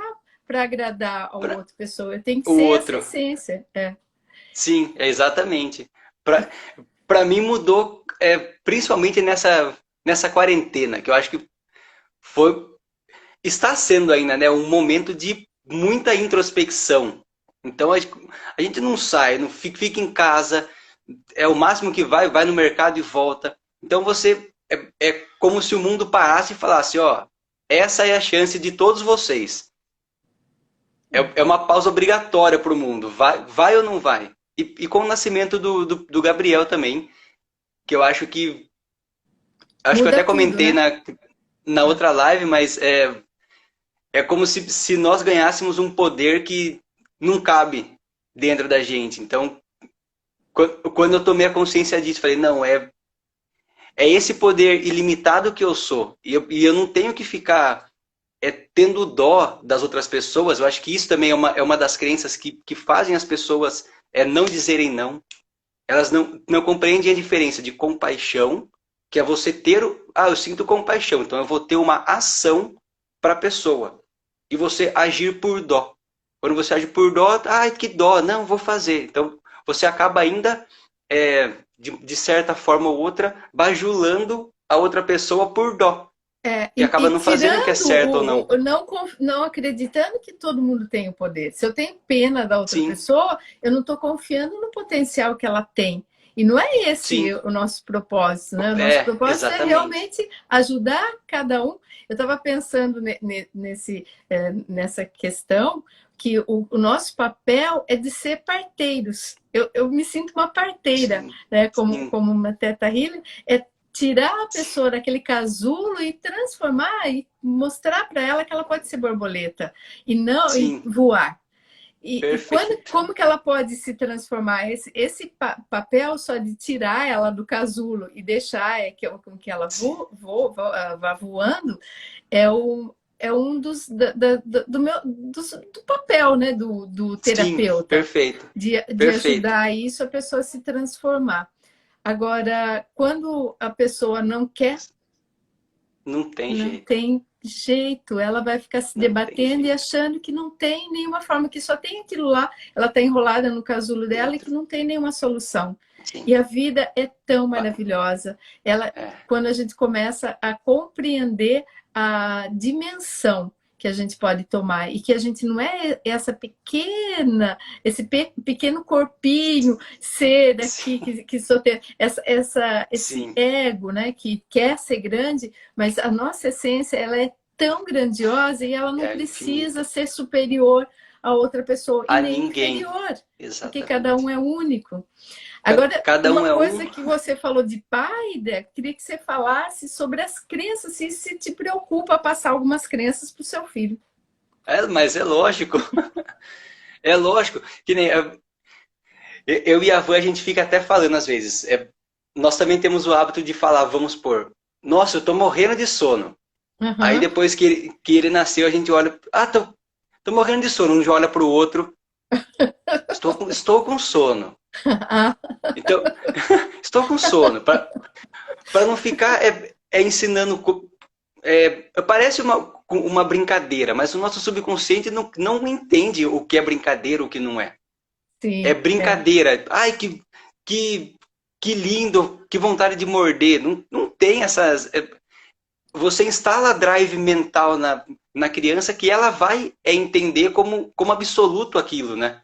Speaker 1: para agradar a
Speaker 2: pra
Speaker 1: outra pessoa. Eu tenho que
Speaker 2: o
Speaker 1: ser essa
Speaker 2: outro.
Speaker 1: essência.
Speaker 2: Sim, é exatamente. Pra mim mudou, principalmente nessa quarentena, que eu acho que foi, está sendo ainda, né, um momento de muita introspecção. Então a gente não sai, não fica em casa, é o máximo que vai no mercado e volta. Então é como se o mundo parasse e falasse, ó, essa é a chance de todos vocês. É uma pausa obrigatória para o mundo. Vai ou não vai? E com o nascimento do Gabriel também, que eu acho que eu até
Speaker 1: Muda tudo,
Speaker 2: comentei
Speaker 1: né?
Speaker 2: na outra live, mas é como se nós ganhássemos um poder que não cabe dentro da gente. Então, quando eu tomei a consciência disso, falei, não, é esse poder ilimitado que eu sou. E eu não tenho que ficar tendo dó das outras pessoas. Eu acho que isso também é uma das crenças que fazem as pessoas não dizerem não. Elas não compreendem a diferença de compaixão, que é você ter. Eu sinto compaixão, então eu vou ter uma ação para a pessoa. E você agir por dó. Quando você age por dó, ai, que dó, não, vou fazer. Então você acaba ainda, de certa forma ou outra, bajulando a outra pessoa por dó. E acaba
Speaker 1: E
Speaker 2: não fazendo o que é
Speaker 1: tirando
Speaker 2: certo ou não.
Speaker 1: não, não acreditando que todo mundo tem o poder. Se eu tenho pena da outra
Speaker 2: Sim,
Speaker 1: pessoa, eu não estou confiando no potencial que ela tem. E não é esse
Speaker 2: sim,
Speaker 1: o nosso propósito, né? O nosso propósito é
Speaker 2: exatamente.
Speaker 1: realmente ajudar cada um. Eu estava pensando nessa questão que o nosso papel é de ser parteiros. Eu me sinto uma parteira,
Speaker 2: Sim,
Speaker 1: né?
Speaker 2: sim,
Speaker 1: Como uma Teta Healer, é tirar a pessoa daquele casulo e transformar e mostrar para ela que ela pode ser borboleta e não e
Speaker 2: sim,
Speaker 1: voar. E
Speaker 2: Perfeito.
Speaker 1: como que ela pode se transformar? Esse papel só de tirar ela do casulo e deixar com que ela
Speaker 2: Sim,
Speaker 1: vá voando é um do papel, né, do
Speaker 2: sim,
Speaker 1: terapeuta,
Speaker 2: perfeito.
Speaker 1: de
Speaker 2: Perfeito.
Speaker 1: ajudar isso a pessoa a se transformar. Agora, quando a pessoa não quer,
Speaker 2: Não tem
Speaker 1: não
Speaker 2: jeito.
Speaker 1: tem jeito, ela vai ficar se
Speaker 2: Não tem
Speaker 1: debatendo e
Speaker 2: jeito.
Speaker 1: achando que não tem nenhuma forma, que só tem aquilo lá, ela está enrolada no casulo dela e que
Speaker 2: Dentro.
Speaker 1: não tem nenhuma solução. E
Speaker 2: Sim.
Speaker 1: a vida é tão maravilhosa. Ela,
Speaker 2: É.
Speaker 1: quando a gente começa a compreender a dimensão que a gente pode tomar e que a gente não é esse pequeno corpinho ser daqui
Speaker 2: Sim.
Speaker 1: que só tem esse
Speaker 2: Sim.
Speaker 1: ego, né, que quer ser grande, mas a nossa essência, ela é tão grandiosa e ela não
Speaker 2: É
Speaker 1: precisa
Speaker 2: infinita.
Speaker 1: ser superior a outra pessoa e
Speaker 2: A
Speaker 1: nem
Speaker 2: ninguém.
Speaker 1: inferior, porque cada um
Speaker 2: Exatamente.
Speaker 1: é único. Agora,
Speaker 2: Cada
Speaker 1: uma
Speaker 2: um é um.
Speaker 1: coisa que você falou de pai, Dé, queria que você falasse sobre as crenças, se te preocupa passar algumas crenças para o seu filho.
Speaker 2: É, mas é lógico. É lógico. Que nem eu e a Van, a gente fica até falando às vezes. Nós também temos o hábito de falar, vamos por. Nossa, eu tô morrendo de sono. Aí
Speaker 1: Uhum.
Speaker 2: depois que ele nasceu, a gente olha. Ah, tô morrendo de sono. Um já olha pro outro. Estou com sono. Então, estou com sono. Para não ficar ensinando. Parece uma brincadeira, mas o nosso subconsciente não entende o que é brincadeira, o que não é. É
Speaker 1: Sim, é.
Speaker 2: brincadeira. Ai, que, que lindo, que vontade de morder. Não tem essas. Você instala drive mental na criança que ela vai entender como absoluto aquilo, né?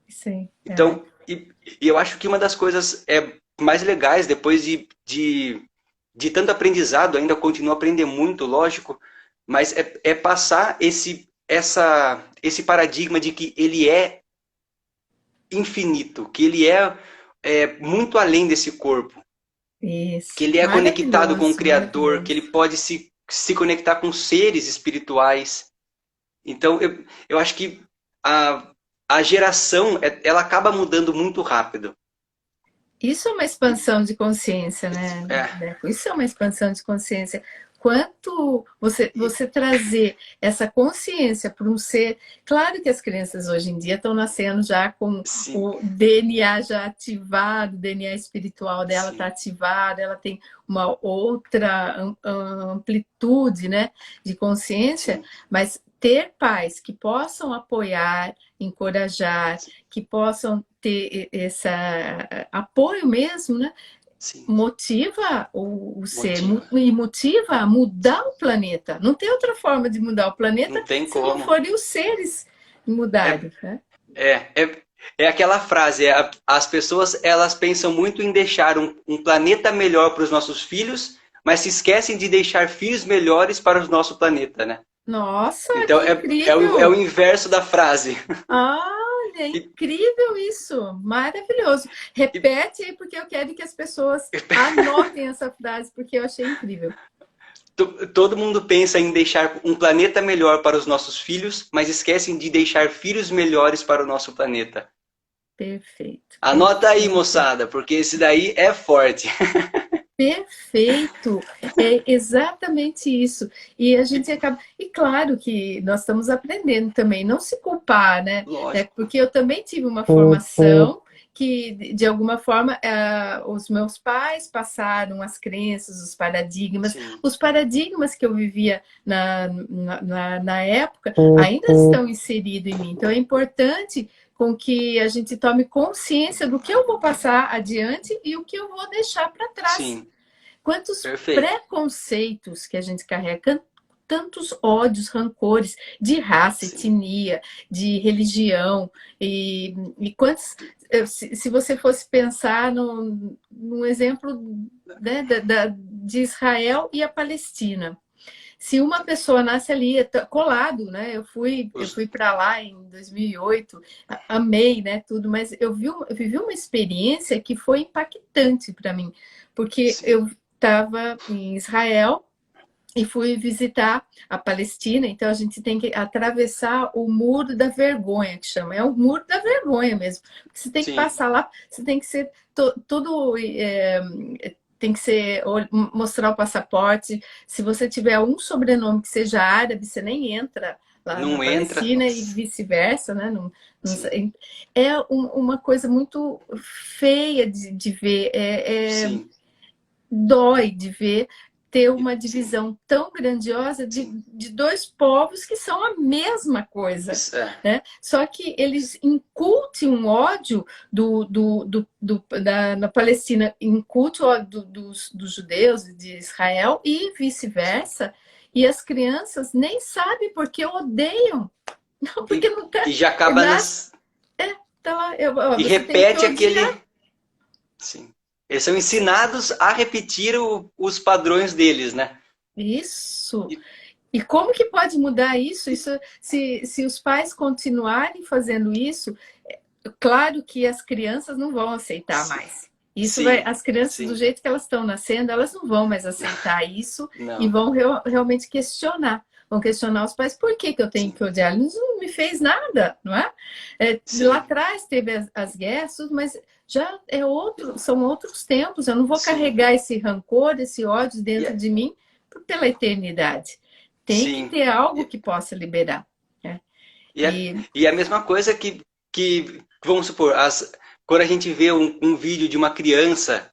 Speaker 1: Sim, é.
Speaker 2: Então, e eu acho que uma das coisas mais legais, depois de tanto aprendizado, ainda continuo a aprender muito, lógico, mas é passar esse paradigma de que ele é infinito, que ele é muito além desse corpo, que
Speaker 1: Isso.
Speaker 2: ele é conectado com o
Speaker 1: Maravilhoso,
Speaker 2: Criador, que ele
Speaker 1: maravilhoso.
Speaker 2: pode se conectar com seres espirituais. Então, eu acho que a, a geração, ela acaba mudando muito rápido.
Speaker 1: Isso é uma expansão de consciência, né,
Speaker 2: É,
Speaker 1: Deco? Isso é uma expansão de consciência. Quanto
Speaker 2: e,
Speaker 1: você trazer essa consciência para um ser. Claro que as crianças hoje em dia estão nascendo já com
Speaker 2: sim,
Speaker 1: o DNA já ativado, o DNA espiritual dela está
Speaker 2: sim,
Speaker 1: ativado, ela tem uma outra amplitude, né, de consciência,
Speaker 2: sim,
Speaker 1: mas ter pais que possam apoiar, encorajar,
Speaker 2: sim,
Speaker 1: que possam ter esse apoio mesmo, né?
Speaker 2: sim,
Speaker 1: Motiva o ser
Speaker 2: motiva.
Speaker 1: e motiva a mudar o planeta. Não tem outra forma de mudar o planeta
Speaker 2: Não tem
Speaker 1: se não
Speaker 2: como.
Speaker 1: forem os seres
Speaker 2: É,
Speaker 1: mudarem, né?
Speaker 2: é aquela frase, as pessoas elas pensam muito em deixar um planeta melhor para os nossos filhos, mas se esquecem de deixar filhos melhores para o nosso planeta, né?
Speaker 1: Nossa,
Speaker 2: Então
Speaker 1: que
Speaker 2: é o
Speaker 1: incrível!
Speaker 2: inverso da frase.
Speaker 1: Olha, é
Speaker 2: E,
Speaker 1: incrível isso, maravilhoso.
Speaker 2: e
Speaker 1: Repete aí, porque eu quero que as pessoas anotem essa frase, porque eu achei incrível.
Speaker 2: todo mundo pensa em deixar um planeta melhor para os nossos filhos, mas esquecem de deixar filhos melhores para o nosso planeta.
Speaker 1: Perfeito,
Speaker 2: Anota aí,
Speaker 1: perfeito.
Speaker 2: moçada, porque esse daí é forte.
Speaker 1: Perfeito, é exatamente isso. E a
Speaker 2: E,
Speaker 1: gente acaba. E claro que nós estamos aprendendo também, não se culpar, né? É
Speaker 2: lógico.
Speaker 1: porque eu também tive uma formação que, de alguma forma, os meus pais passaram as crenças,
Speaker 2: Sim,
Speaker 1: os paradigmas que eu vivia na época ainda estão inseridos em mim. Então, é importante com que a gente tome consciência do que eu vou passar adiante e o que eu vou deixar para trás.
Speaker 2: sim,
Speaker 1: Quantos
Speaker 2: perfeito.
Speaker 1: preconceitos que a gente carrega, tantos ódios, rancores de raça,
Speaker 2: Sim,
Speaker 1: etnia, de religião, e quantos. Se você fosse pensar num exemplo, né, de Israel e a Palestina. Se uma pessoa nasce ali, colado, né? Eu
Speaker 2: os,
Speaker 1: fui para lá em 2008, amei, né, tudo, mas eu vivi uma experiência que foi impactante para mim, porque
Speaker 2: sim,
Speaker 1: eu estava em Israel e fui visitar a Palestina. Então a gente tem que atravessar o muro da vergonha, que chama. É o muro da vergonha mesmo. Você tem que
Speaker 2: sim,
Speaker 1: passar lá, você tem que ser tudo. Tem que ser mostrar o passaporte. Se você tiver um sobrenome que seja árabe, você nem entra lá na
Speaker 2: não entra.
Speaker 1: Palestina e
Speaker 2: Nossa,
Speaker 1: vice-versa, né?
Speaker 2: sim,
Speaker 1: É uma coisa muito feia de ver.
Speaker 2: sim,
Speaker 1: Dói de ver ter uma
Speaker 2: sim,
Speaker 1: divisão tão grandiosa
Speaker 2: sim.
Speaker 1: de dois povos que são a mesma coisa.
Speaker 2: Isso, é,
Speaker 1: Né? Só que eles incutem um ódio na Palestina, incute o ódio dos judeus, de Israel, e
Speaker 2: sim.
Speaker 1: vice-versa. E as crianças nem sabem porque odeiam. Não, porque não tá,
Speaker 2: E já acaba
Speaker 1: nasce,
Speaker 2: nas.
Speaker 1: tá lá,
Speaker 2: E
Speaker 1: você tem que
Speaker 2: repete
Speaker 1: odiar.
Speaker 2: aquele. Sim. Eles são ensinados a repetir os padrões deles, né?
Speaker 1: Isso.
Speaker 2: E-
Speaker 1: E como que pode mudar isso? Isso se os pais continuarem fazendo isso, claro que as crianças não vão aceitar mais. Isso vai,
Speaker 2: sim,
Speaker 1: as crianças do
Speaker 2: sim.
Speaker 1: jeito que elas estão nascendo, elas não vão mais aceitar isso e
Speaker 2: Não,
Speaker 1: vão realmente questionar. Vão questionar os pais, por que eu tenho
Speaker 2: sim,
Speaker 1: que odiar? Ele não me fez nada, não é? Lá
Speaker 2: sim,
Speaker 1: atrás teve as guerras, mas já são outros tempos. Eu não vou
Speaker 2: sim.
Speaker 1: carregar esse rancor, esse ódio
Speaker 2: E
Speaker 1: dentro
Speaker 2: é-
Speaker 1: de mim pela eternidade. Tem que
Speaker 2: sim.
Speaker 1: ter algo
Speaker 2: E,
Speaker 1: que possa liberar. Né?
Speaker 2: e, é,
Speaker 1: E
Speaker 2: e é a mesma coisa vamos supor, quando a gente vê um vídeo de uma criança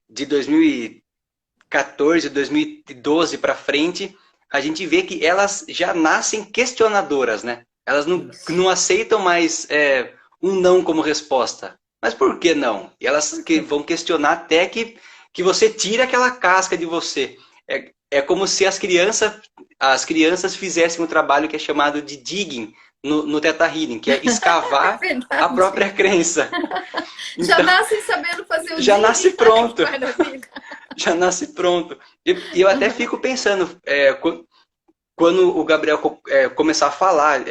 Speaker 2: de 2014, 2012 para frente, a gente vê que elas já nascem questionadoras, né? Elas
Speaker 1: isso.
Speaker 2: não aceitam mais um não como resposta. Mas por que não? E elas
Speaker 1: Por quê?
Speaker 2: vão questionar até que você tire aquela casca de você. É como se as crianças fizessem um trabalho que é chamado de digging no Theta Healing, que é
Speaker 1: É
Speaker 2: escavar a
Speaker 1: verdade.
Speaker 2: própria crença.
Speaker 1: Já
Speaker 2: Então,
Speaker 1: nascem sabendo fazer o
Speaker 2: já nasce
Speaker 1: digging. Ai, que
Speaker 2: pronto.
Speaker 1: maravilha.
Speaker 2: Já nasce pronto. E eu até fico pensando, quando o Gabriel começar a falar,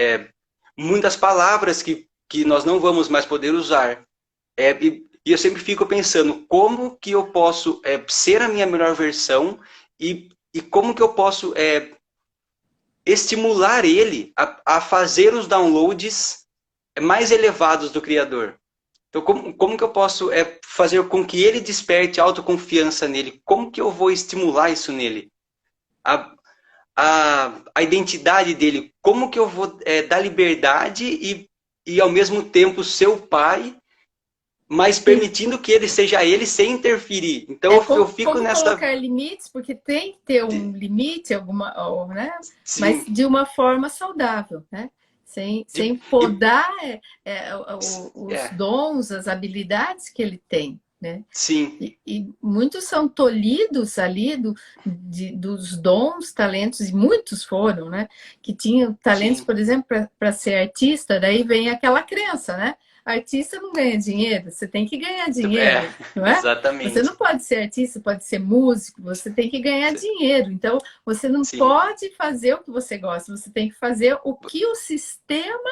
Speaker 2: muitas palavras que nós não vamos mais poder usar. E eu sempre fico pensando, como que eu posso ser a minha melhor versão e como que eu posso estimular ele a fazer os downloads mais elevados do Criador. Então, como que eu posso fazer com que ele desperte autoconfiança nele? Como que eu vou estimular isso nele? A, a identidade dele? Como que eu vou dar liberdade e, ao mesmo tempo, ser o pai, mas
Speaker 1: Sim.
Speaker 2: permitindo que ele seja ele sem interferir? Então,
Speaker 1: É
Speaker 2: eu fico
Speaker 1: como
Speaker 2: nessa...
Speaker 1: colocar limites, porque tem que ter um limite, né? Mas
Speaker 2: Sim,
Speaker 1: de uma forma saudável, né?
Speaker 2: e,
Speaker 1: Sem
Speaker 2: e,
Speaker 1: podar os
Speaker 2: é,
Speaker 1: dons, as habilidades que ele tem, né?
Speaker 2: sim,
Speaker 1: E muitos são tolhidos ali dos dons, talentos, e muitos foram, né? Que tinham talentos,
Speaker 2: sim,
Speaker 1: por exemplo, para ser artista, daí vem aquela crença, né? Artista não ganha dinheiro, você tem que ganhar dinheiro, não é? Você não
Speaker 2: exatamente.
Speaker 1: pode ser artista, pode ser músico, você tem que ganhar dinheiro. Então, você não
Speaker 2: Sim,
Speaker 1: pode fazer o que você gosta, você tem que fazer o que o sistema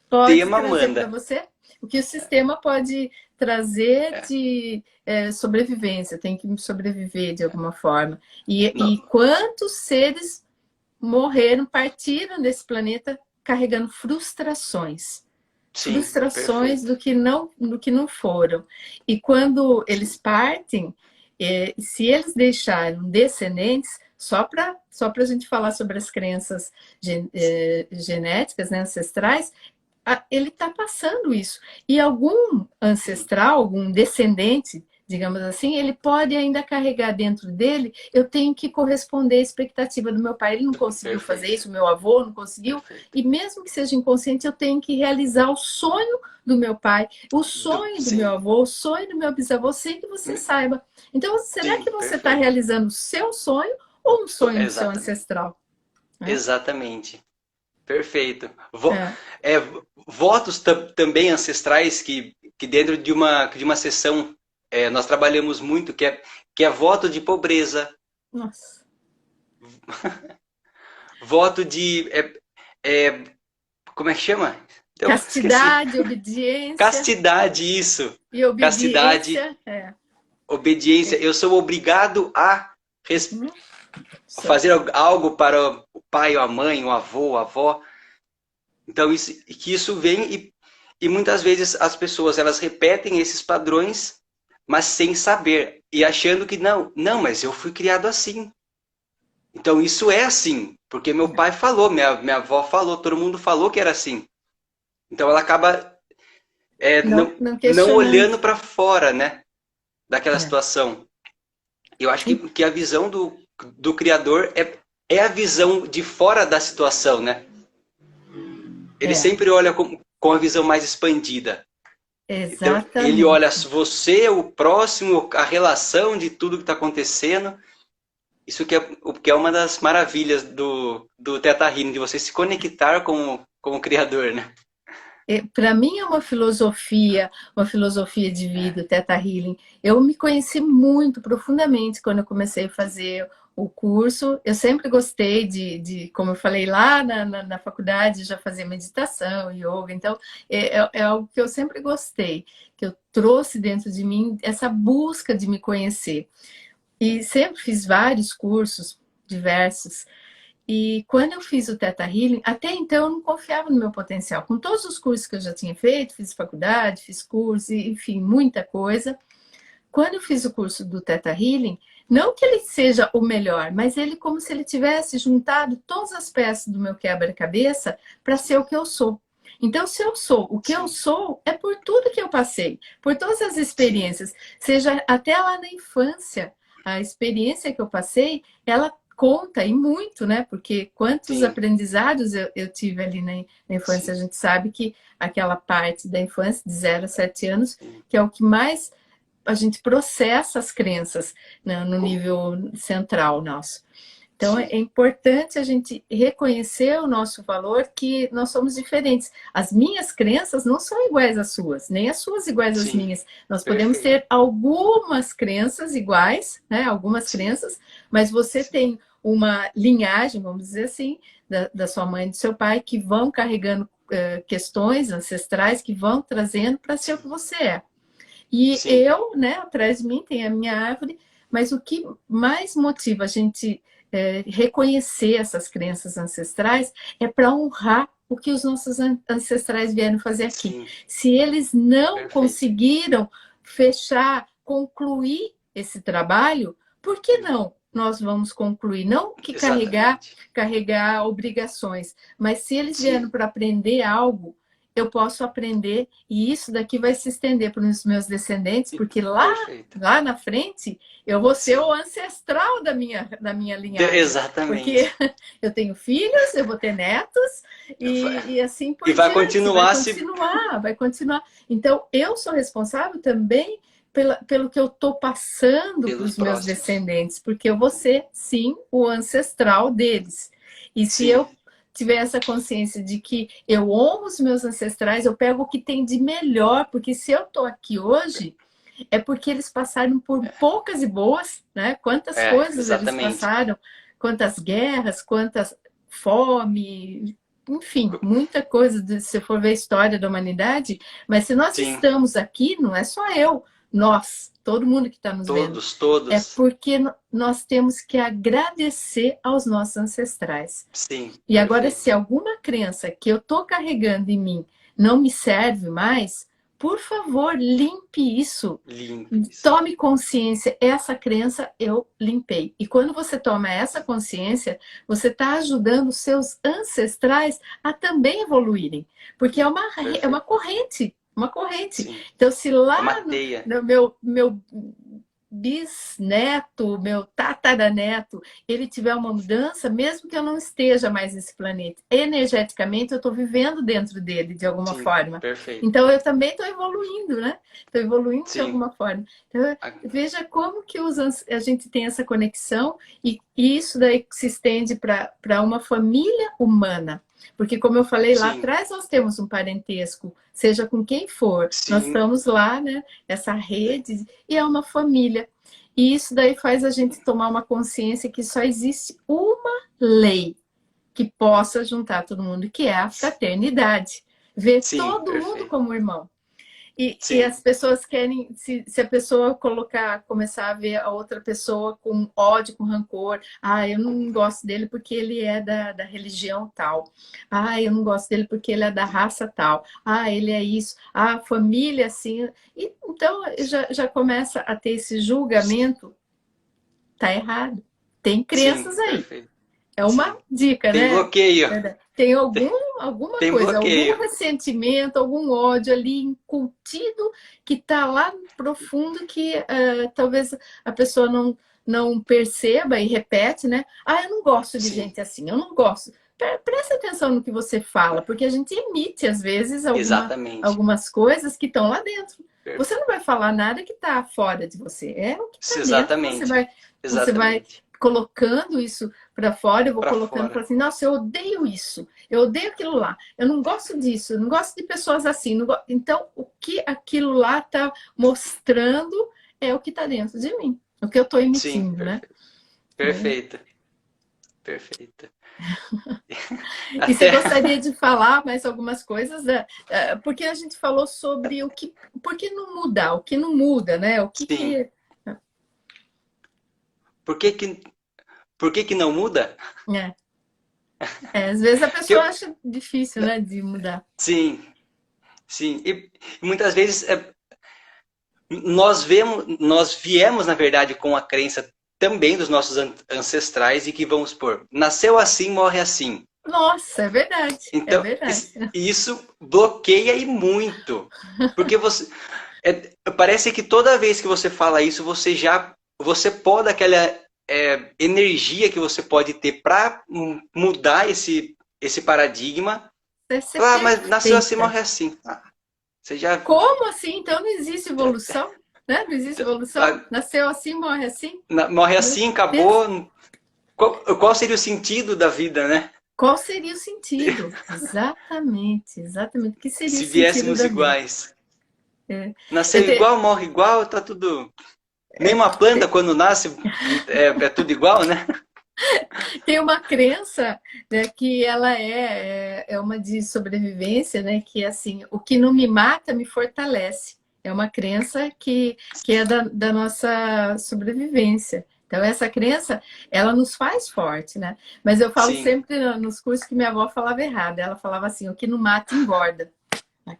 Speaker 1: pode
Speaker 2: tema
Speaker 1: trazer para
Speaker 2: manda.
Speaker 1: você, o que o sistema pode trazer
Speaker 2: É,
Speaker 1: de sobrevivência, tem que sobreviver de alguma forma. E
Speaker 2: não,
Speaker 1: quantos seres morreram, partiram desse planeta carregando frustrações?
Speaker 2: sim,
Speaker 1: Frustrações
Speaker 2: perfeito.
Speaker 1: do que não foram. E quando eles
Speaker 2: Sim,
Speaker 1: partem, se eles deixaram descendentes, só para a gente falar sobre as crenças genéticas, né, ancestrais, ele está passando isso. E algum
Speaker 2: sim,
Speaker 1: ancestral, algum descendente, digamos assim, ele pode ainda carregar dentro dele, eu tenho que corresponder à expectativa do meu pai. Ele não conseguiu fazer
Speaker 2: perfeito,
Speaker 1: isso, o meu avô não conseguiu,
Speaker 2: perfeito.
Speaker 1: e mesmo que seja inconsciente, eu tenho que realizar o sonho do meu pai, o sonho do meu
Speaker 2: Sim,
Speaker 1: avô, o sonho do meu bisavô, sem que você saiba. Então, será que
Speaker 2: sim,
Speaker 1: você está
Speaker 2: perfeito.
Speaker 1: realizando o seu sonho ou um sonho do seu
Speaker 2: Exatamente.
Speaker 1: ancestral? Né?
Speaker 2: Exatamente. Perfeito.
Speaker 1: É.
Speaker 2: É, votos também ancestrais que dentro de uma sessão nós trabalhamos muito, que é voto de pobreza,
Speaker 1: Nossa.
Speaker 2: voto de. Como é que chama? Eu esqueci.
Speaker 1: Castidade, obediência
Speaker 2: Castidade, isso.
Speaker 1: e
Speaker 2: Castidade,
Speaker 1: obediência.
Speaker 2: obediência. Eu sou obrigado a.
Speaker 1: Uhum.
Speaker 2: fazer algo para o pai, a mãe, o avô, a avó. Então, que isso vem e muitas vezes as pessoas elas repetem esses padrões, mas sem saber e achando que não, mas eu fui criado assim. Então, isso é assim, porque meu pai falou, minha avó falou, todo mundo falou que era assim. Então, ela acaba
Speaker 1: Não, não
Speaker 2: não
Speaker 1: questionando.
Speaker 2: olhando para fora, né, daquela
Speaker 1: É.
Speaker 2: situação. Eu acho que a visão do criador é a visão de fora da situação, né? Ele
Speaker 1: É,
Speaker 2: sempre olha com a visão mais expandida. Então, ele olha
Speaker 1: exatamente.
Speaker 2: você, o próximo, a relação de tudo que está acontecendo. Isso que é uma das maravilhas do Teta Healing, de você se conectar com o Criador, né?
Speaker 1: Para mim é uma filosofia de vida, o Theta Healing. Eu me conheci muito profundamente quando eu comecei a fazer o curso. Eu sempre gostei como eu falei lá na faculdade, já fazia meditação, yoga. Então, é algo que eu sempre gostei, que eu trouxe dentro de mim essa busca de me conhecer. E sempre fiz vários cursos, diversos. E quando eu fiz o Theta Healing, até então eu não confiava no meu potencial. Com todos os cursos que eu já tinha feito, fiz faculdade, fiz curso, enfim, muita coisa. Quando eu fiz o curso do Theta Healing, não que ele seja o melhor, mas ele como se ele tivesse juntado todas as peças do meu quebra-cabeça para ser o que eu sou. Então, se eu sou o que eu
Speaker 2: Sim,
Speaker 1: sou, é por tudo que eu passei, por todas as
Speaker 2: sim,
Speaker 1: experiências, seja até lá na infância, a experiência que eu passei, ela conta e muito, né? Porque quantos
Speaker 2: sim,
Speaker 1: aprendizados eu tive ali na infância, a
Speaker 2: sim,
Speaker 1: gente sabe que aquela parte da infância, de 0 a 7 anos,
Speaker 2: sim.
Speaker 1: que é o que mais a gente processa as crenças, né, no
Speaker 2: Com-
Speaker 1: nível central nosso. Então é
Speaker 2: sim,
Speaker 1: importante a gente reconhecer o nosso valor, que nós somos diferentes. As minhas crenças não são iguais às suas, nem as suas iguais às
Speaker 2: sim,
Speaker 1: minhas. Nós podemos
Speaker 2: perfeito.
Speaker 1: ter algumas crenças iguais, né? Algumas
Speaker 2: Sim,
Speaker 1: crenças, mas você
Speaker 2: sim,
Speaker 1: tem uma linhagem, vamos dizer assim, da sua mãe e do seu pai, que vão carregando questões ancestrais, que vão trazendo para ser o que
Speaker 2: sim,
Speaker 1: você é. E
Speaker 2: sim,
Speaker 1: eu, né, atrás de mim tem a minha árvore, mas o que mais motiva a gente reconhecer essas crenças ancestrais é para honrar o que os nossos ancestrais vieram fazer aqui.
Speaker 2: sim,
Speaker 1: Se eles não
Speaker 2: perfeito.
Speaker 1: conseguiram fechar, concluir esse trabalho, por que não? Nós vamos concluir, não que
Speaker 2: Exatamente.
Speaker 1: carregar obrigações, mas se eles vieram
Speaker 2: Sim,
Speaker 1: para aprender algo, eu posso aprender e isso daqui vai se estender para os meus descendentes, porque
Speaker 2: perfeito.
Speaker 1: lá na frente eu vou ser o
Speaker 2: Sim,
Speaker 1: ancestral da minha linhagem, porque
Speaker 2: exatamente.
Speaker 1: eu tenho filhos, eu vou ter netos e assim
Speaker 2: E
Speaker 1: por
Speaker 2: vai
Speaker 1: diante, vai
Speaker 2: continuar se.
Speaker 1: continuar, vai continuar. Então eu sou responsável também pelo que eu estou passando para
Speaker 2: Pelos
Speaker 1: os meus
Speaker 2: próximos.
Speaker 1: descendentes, porque eu vou ser, sim, o ancestral deles. E se
Speaker 2: Sim,
Speaker 1: eu tiver essa consciência de que eu honro os meus ancestrais, eu pego o que tem de melhor, porque se eu estou aqui hoje, é porque eles passaram por poucas e boas, né? Quantas coisas eles
Speaker 2: exatamente.
Speaker 1: passaram, quantas guerras, quantas fome, enfim, muita coisa, se eu for ver a história da humanidade, mas se nós
Speaker 2: Sim,
Speaker 1: estamos aqui, não é só eu, nós, todo mundo que está nos vendo,
Speaker 2: todos,
Speaker 1: é
Speaker 2: todos.
Speaker 1: porque nós temos que agradecer aos nossos ancestrais.
Speaker 2: Sim,
Speaker 1: E agora, se
Speaker 2: perfeito.
Speaker 1: alguma crença que eu estou carregando em mim não me serve mais, por favor, limpe isso.
Speaker 2: Limpes.
Speaker 1: Tome consciência, essa crença eu limpei. E quando você toma essa consciência, você está ajudando os seus ancestrais a também evoluírem. Porque é uma
Speaker 2: Perfeito.
Speaker 1: corrente, uma corrente.
Speaker 2: Sim.
Speaker 1: Então, se
Speaker 2: É uma
Speaker 1: lá
Speaker 2: teia.
Speaker 1: no meu bisneto, meu tataraneto, ele tiver uma mudança, mesmo que eu não esteja mais nesse planeta, energeticamente eu estou vivendo dentro dele de alguma
Speaker 2: Sim,
Speaker 1: forma.
Speaker 2: perfeito.
Speaker 1: Então eu também estou evoluindo, né? Estou evoluindo de
Speaker 2: Sim.
Speaker 1: alguma forma. Então,
Speaker 2: A-
Speaker 1: veja como que a gente tem essa conexão e isso daí se estende para uma família humana. Porque, como eu falei lá
Speaker 2: Sim,
Speaker 1: atrás, nós temos um parentesco, seja com quem for, nós
Speaker 2: sim,
Speaker 1: estamos lá, né? Essa rede, e é uma família. E isso daí faz a gente tomar uma consciência que só existe uma lei que possa juntar todo mundo, que é a fraternidade. Ver
Speaker 2: sim,
Speaker 1: todo mundo
Speaker 2: perfeito.
Speaker 1: como irmão. E
Speaker 2: sim,
Speaker 1: as pessoas querem, se a pessoa colocar, começar a ver a outra pessoa com ódio, com rancor, eu não gosto dele porque ele é da religião tal, eu não gosto dele porque ele é da raça tal, ele é isso, família assim. E, então já começa a ter esse julgamento, tá errado. Tem
Speaker 2: sim,
Speaker 1: crenças aí.
Speaker 2: perfeito.
Speaker 1: É uma
Speaker 2: Sim.
Speaker 1: dica,
Speaker 2: Tem
Speaker 1: né?
Speaker 2: bloqueio.
Speaker 1: Tem
Speaker 2: Tem,
Speaker 1: alguma
Speaker 2: tem
Speaker 1: coisa, algum
Speaker 2: bloqueio.
Speaker 1: ressentimento, algum ódio ali incutido que está lá profundo que talvez a pessoa não perceba e repete, né? Eu não gosto de
Speaker 2: Sim,
Speaker 1: gente assim, eu não gosto. Presta atenção no que você fala, porque a gente emite, às vezes,
Speaker 2: exatamente.
Speaker 1: algumas coisas que estão lá dentro. Você não vai falar nada que está fora de você, é o que está dentro,
Speaker 2: Exatamente.
Speaker 1: você vai
Speaker 2: Exatamente.
Speaker 1: colocando isso para fora, eu vou
Speaker 2: Para
Speaker 1: colocando para
Speaker 2: fora.
Speaker 1: assim, nossa, eu odeio isso, eu odeio aquilo lá, eu não gosto disso, eu não gosto de pessoas assim. Então, o que aquilo lá está mostrando é o que está dentro de mim, o que eu estou
Speaker 2: Sim,
Speaker 1: emitindo, né?
Speaker 2: perfeito. Perfeita. Perfeita.
Speaker 1: E você
Speaker 2: Até.
Speaker 1: gostaria de falar mais algumas coisas, né? Porque a gente falou sobre por que não mudar, o que não muda, né? O que
Speaker 2: Sim.
Speaker 1: que
Speaker 2: Por que que, por que que não muda?
Speaker 1: é. Às vezes a
Speaker 2: Que
Speaker 1: pessoa acha difícil, né, de mudar.
Speaker 2: sim, sim. E muitas vezes nós viemos, na verdade, com a crença também dos nossos ancestrais e que vamos por nasceu assim, morre assim.
Speaker 1: Nossa, é verdade, é
Speaker 2: Então,
Speaker 1: verdade.
Speaker 2: isso bloqueia e muito. Porque parece que toda vez que você fala isso, você poda aquela energia que você pode ter para mudar esse paradigma.
Speaker 1: Deve ser
Speaker 2: Falar, mas nasceu assim,
Speaker 1: perfeita.
Speaker 2: morre assim. Você já,
Speaker 1: Como assim? Então não existe evolução? Né? Não existe evolução?
Speaker 2: ah,
Speaker 1: Nasceu assim, morre assim?
Speaker 2: morre
Speaker 1: Meu
Speaker 2: assim,
Speaker 1: Deus.
Speaker 2: acabou. Qual seria o sentido da vida, né?
Speaker 1: Qual seria o sentido? Exatamente, exatamente. O que seria o
Speaker 2: Se
Speaker 1: sentido
Speaker 2: viéssemos
Speaker 1: da vida?
Speaker 2: iguais.
Speaker 1: É.
Speaker 2: Nasceu
Speaker 1: Eu te-
Speaker 2: igual, morre igual, tá tudo. Nem uma planta, quando nasce, é tudo igual, né?
Speaker 1: Tem uma crença, né, que ela é uma de sobrevivência, né, que é assim, o que não me mata me fortalece. É uma crença que é da nossa sobrevivência. Então, essa crença, ela nos faz forte, né? Mas eu falo
Speaker 2: Sim.
Speaker 1: sempre nos cursos que minha avó falava errado. Ela falava assim, o que não mata engorda.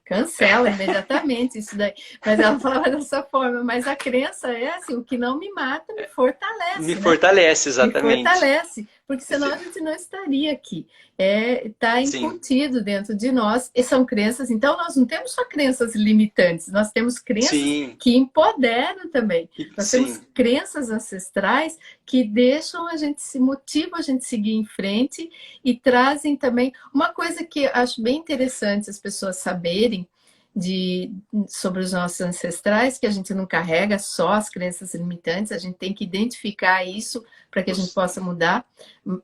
Speaker 1: Cancela imediatamente isso daí. Mas ela falava dessa forma. Mas a crença é assim, o que não me mata me
Speaker 2: Me
Speaker 1: fortalece, né?
Speaker 2: fortalece,
Speaker 1: Me
Speaker 2: exatamente.
Speaker 1: fortalece, porque senão a gente não estaria aqui. Está
Speaker 2: Sim,
Speaker 1: incutido dentro de nós, e são crenças. Então, nós não temos só crenças limitantes, nós temos crenças
Speaker 2: sim,
Speaker 1: que empoderam também. Nós temos
Speaker 2: sim,
Speaker 1: crenças ancestrais que deixam a gente se motivam a gente seguir em frente e trazem também uma coisa que acho bem interessante as pessoas saberem de, sobre os nossos ancestrais, que a gente não carrega só as crenças limitantes, a gente tem que identificar isso para que a gente
Speaker 2: os-
Speaker 1: possa mudar.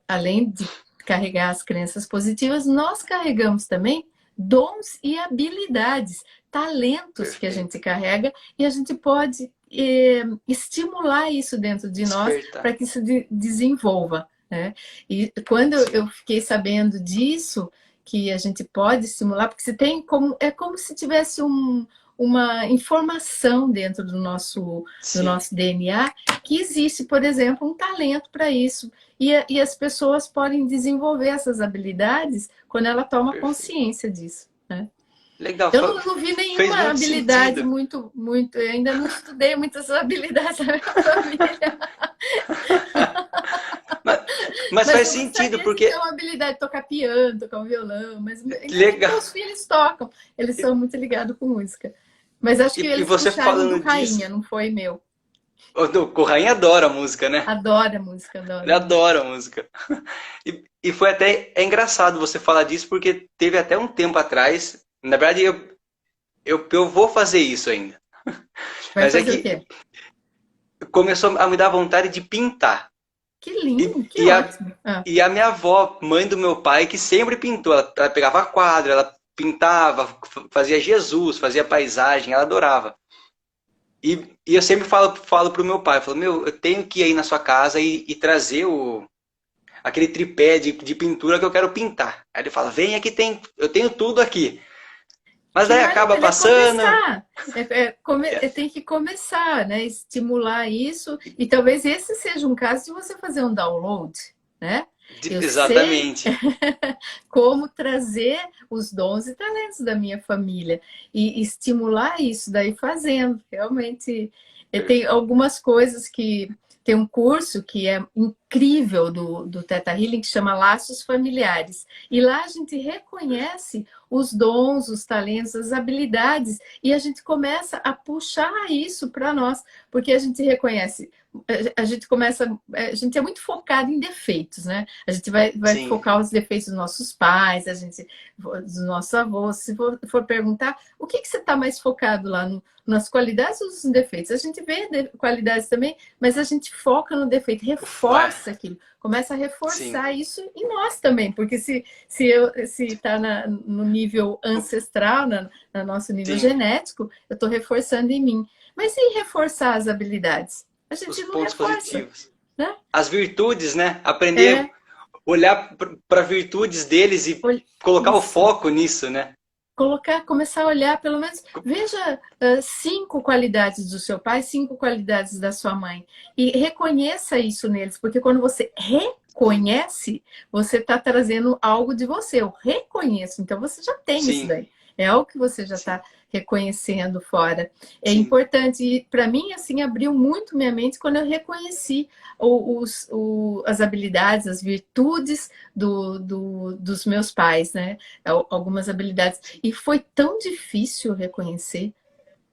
Speaker 1: Além de carregar as crenças positivas, nós carregamos também dons e habilidades, talentos que a
Speaker 2: perfeito.
Speaker 1: gente carrega e a gente pode estimular isso dentro de nós
Speaker 2: Despertar.
Speaker 1: para que isso desenvolva. Né? E quando
Speaker 2: Sim,
Speaker 1: eu fiquei sabendo disso, que a gente pode estimular, porque você tem é como se tivesse uma informação dentro do
Speaker 2: sim,
Speaker 1: nosso DNA que existe, por exemplo, um talento para isso. E as pessoas podem desenvolver essas habilidades quando ela toma
Speaker 2: perfeito.
Speaker 1: consciência disso. Né?
Speaker 2: Legal,
Speaker 1: Eu não vi
Speaker 2: fez
Speaker 1: nenhuma
Speaker 2: muito
Speaker 1: habilidade
Speaker 2: sentido.
Speaker 1: muito, eu ainda não estudei muitas habilidades da minha família.
Speaker 2: Mas, mas
Speaker 1: Mas
Speaker 2: faz
Speaker 1: eu
Speaker 2: sentido,
Speaker 1: gostaria de ter
Speaker 2: porque
Speaker 1: uma habilidade de tocar piano, tocar um violão, mas ainda bem que
Speaker 2: legal.
Speaker 1: meus filhos tocam, eles
Speaker 2: E,
Speaker 1: são muito ligados com música. Mas acho que
Speaker 2: e
Speaker 1: eles
Speaker 2: você
Speaker 1: puxaram do
Speaker 2: falando
Speaker 1: Rainha,
Speaker 2: disso,
Speaker 1: não foi meu.
Speaker 2: o Rainha adora música, né?
Speaker 1: Adoro a música, adoro
Speaker 2: Ele
Speaker 1: a música.
Speaker 2: adora música. E foi até engraçado você falar disso, porque teve até um tempo atrás. Na verdade, eu vou fazer isso ainda.
Speaker 1: Vai
Speaker 2: Mas é
Speaker 1: fazer o
Speaker 2: que
Speaker 1: quê?
Speaker 2: começou a me dar vontade de pintar.
Speaker 1: Que
Speaker 2: E,
Speaker 1: lindo, que
Speaker 2: e, a,
Speaker 1: ótimo. Ah,
Speaker 2: e a minha avó, mãe do meu pai, que sempre pintou. Ela pegava quadro, ela pintava, fazia Jesus, fazia paisagem, ela adorava. E eu sempre falo pro meu pai, falo, meu, eu tenho que ir aí na sua casa e trazer aquele tripé de pintura que eu quero pintar. Aí ele fala, vem aqui, eu tenho tudo aqui. Mas
Speaker 1: que
Speaker 2: daí
Speaker 1: vale a
Speaker 2: acaba
Speaker 1: pena
Speaker 2: passando.
Speaker 1: começar.
Speaker 2: É,
Speaker 1: Tem que começar, né? Estimular isso. E talvez esse seja um caso de você fazer um download, né? Eu sei
Speaker 2: exatamente.
Speaker 1: como trazer os dons e talentos da minha família e estimular isso daí fazendo. Realmente, tem algumas coisas que tem um curso que é incrível do Theta Healing que chama Laços Familiares. E lá a gente reconhece os dons, os talentos, as habilidades e a gente começa a puxar isso para nós, porque a gente reconhece, a gente começa, a gente é muito focado em defeitos, né? A gente vai
Speaker 2: Sim.
Speaker 1: focar os defeitos dos nossos pais, dos nossos avós. Se for perguntar, o que você está mais focado lá nas qualidades ou nos defeitos? A gente vê qualidades também, mas a gente foca no defeito, reforça aquilo, começa a
Speaker 2: Sim.
Speaker 1: reforçar isso em nós também, porque se está no nível ancestral, no nosso nível
Speaker 2: Sim.
Speaker 1: genético, eu estou reforçando em mim. Mas e reforçar as habilidades? A
Speaker 2: Os
Speaker 1: gente não
Speaker 2: pontos
Speaker 1: reforça,
Speaker 2: positivos.
Speaker 1: né?
Speaker 2: As virtudes, né? Aprender
Speaker 1: É,
Speaker 2: a olhar para virtudes deles e colocar o
Speaker 1: isso.
Speaker 2: foco nisso, né?
Speaker 1: Começar a olhar, pelo menos, veja 5 qualidades do seu pai, 5 qualidades da sua mãe. E reconheça isso neles, porque quando você
Speaker 2: Sim.
Speaker 1: reconhece, você está trazendo algo de você. Eu reconheço, então você já tem isso
Speaker 2: Sim.
Speaker 1: daí. É algo que você já
Speaker 2: Sim.
Speaker 1: está reconhecendo fora. É
Speaker 2: Sim.
Speaker 1: importante, e para mim, assim, abriu muito minha mente quando eu reconheci as habilidades, as virtudes dos meus pais, né? Algumas habilidades. E foi tão difícil reconhecer.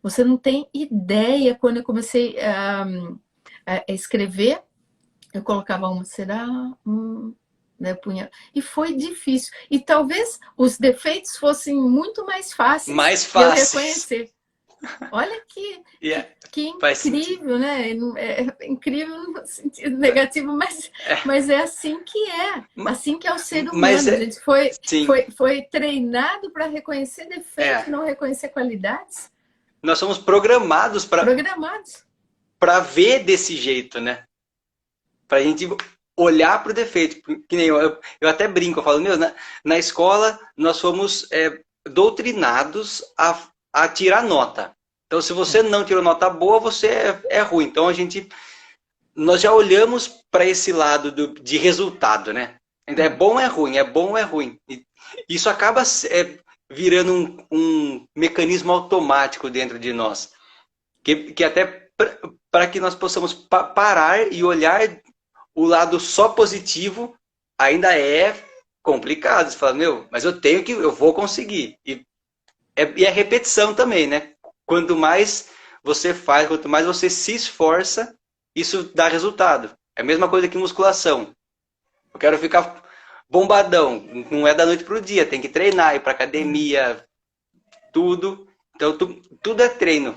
Speaker 1: Você não tem ideia. Quando eu comecei a escrever, eu colocava será? Né, punha. E foi difícil. E talvez os defeitos fossem muito mais fáceis
Speaker 2: Mais
Speaker 1: de eu
Speaker 2: fáceis.
Speaker 1: reconhecer. Olha que,
Speaker 2: Yeah.
Speaker 1: que
Speaker 2: Faz sentido.
Speaker 1: incrível, né? É incrível no sentido negativo, mas é assim que é. Assim que é o ser
Speaker 2: Mas
Speaker 1: humano. A gente foi,
Speaker 2: sim,
Speaker 1: foi, foi treinado para reconhecer defeitos,
Speaker 2: é.
Speaker 1: não reconhecer qualidades.
Speaker 2: Nós somos programados
Speaker 1: Programados.
Speaker 2: para ver desse jeito, né? Pra gente olhar para o defeito. Que nem eu até brinco, eu falo, meu, na escola nós fomos doutrinados a tirar nota. Então, se você não tirou nota boa, você é ruim. Então, nós já olhamos para esse lado de resultado, né? Ainda é bom ou é ruim? É bom ou é ruim? E isso acaba virando um mecanismo automático dentro de nós. Que até para que nós possamos parar e olhar o lado só positivo ainda é complicado. Você fala, meu, mas eu vou conseguir. E é repetição também, né? Quanto mais você faz, quanto mais você se esforça, isso dá resultado. É a mesma coisa que musculação. Eu quero ficar bombadão. Não é da noite pro dia, tem que treinar, ir pra academia, tudo. Então, tudo é treino.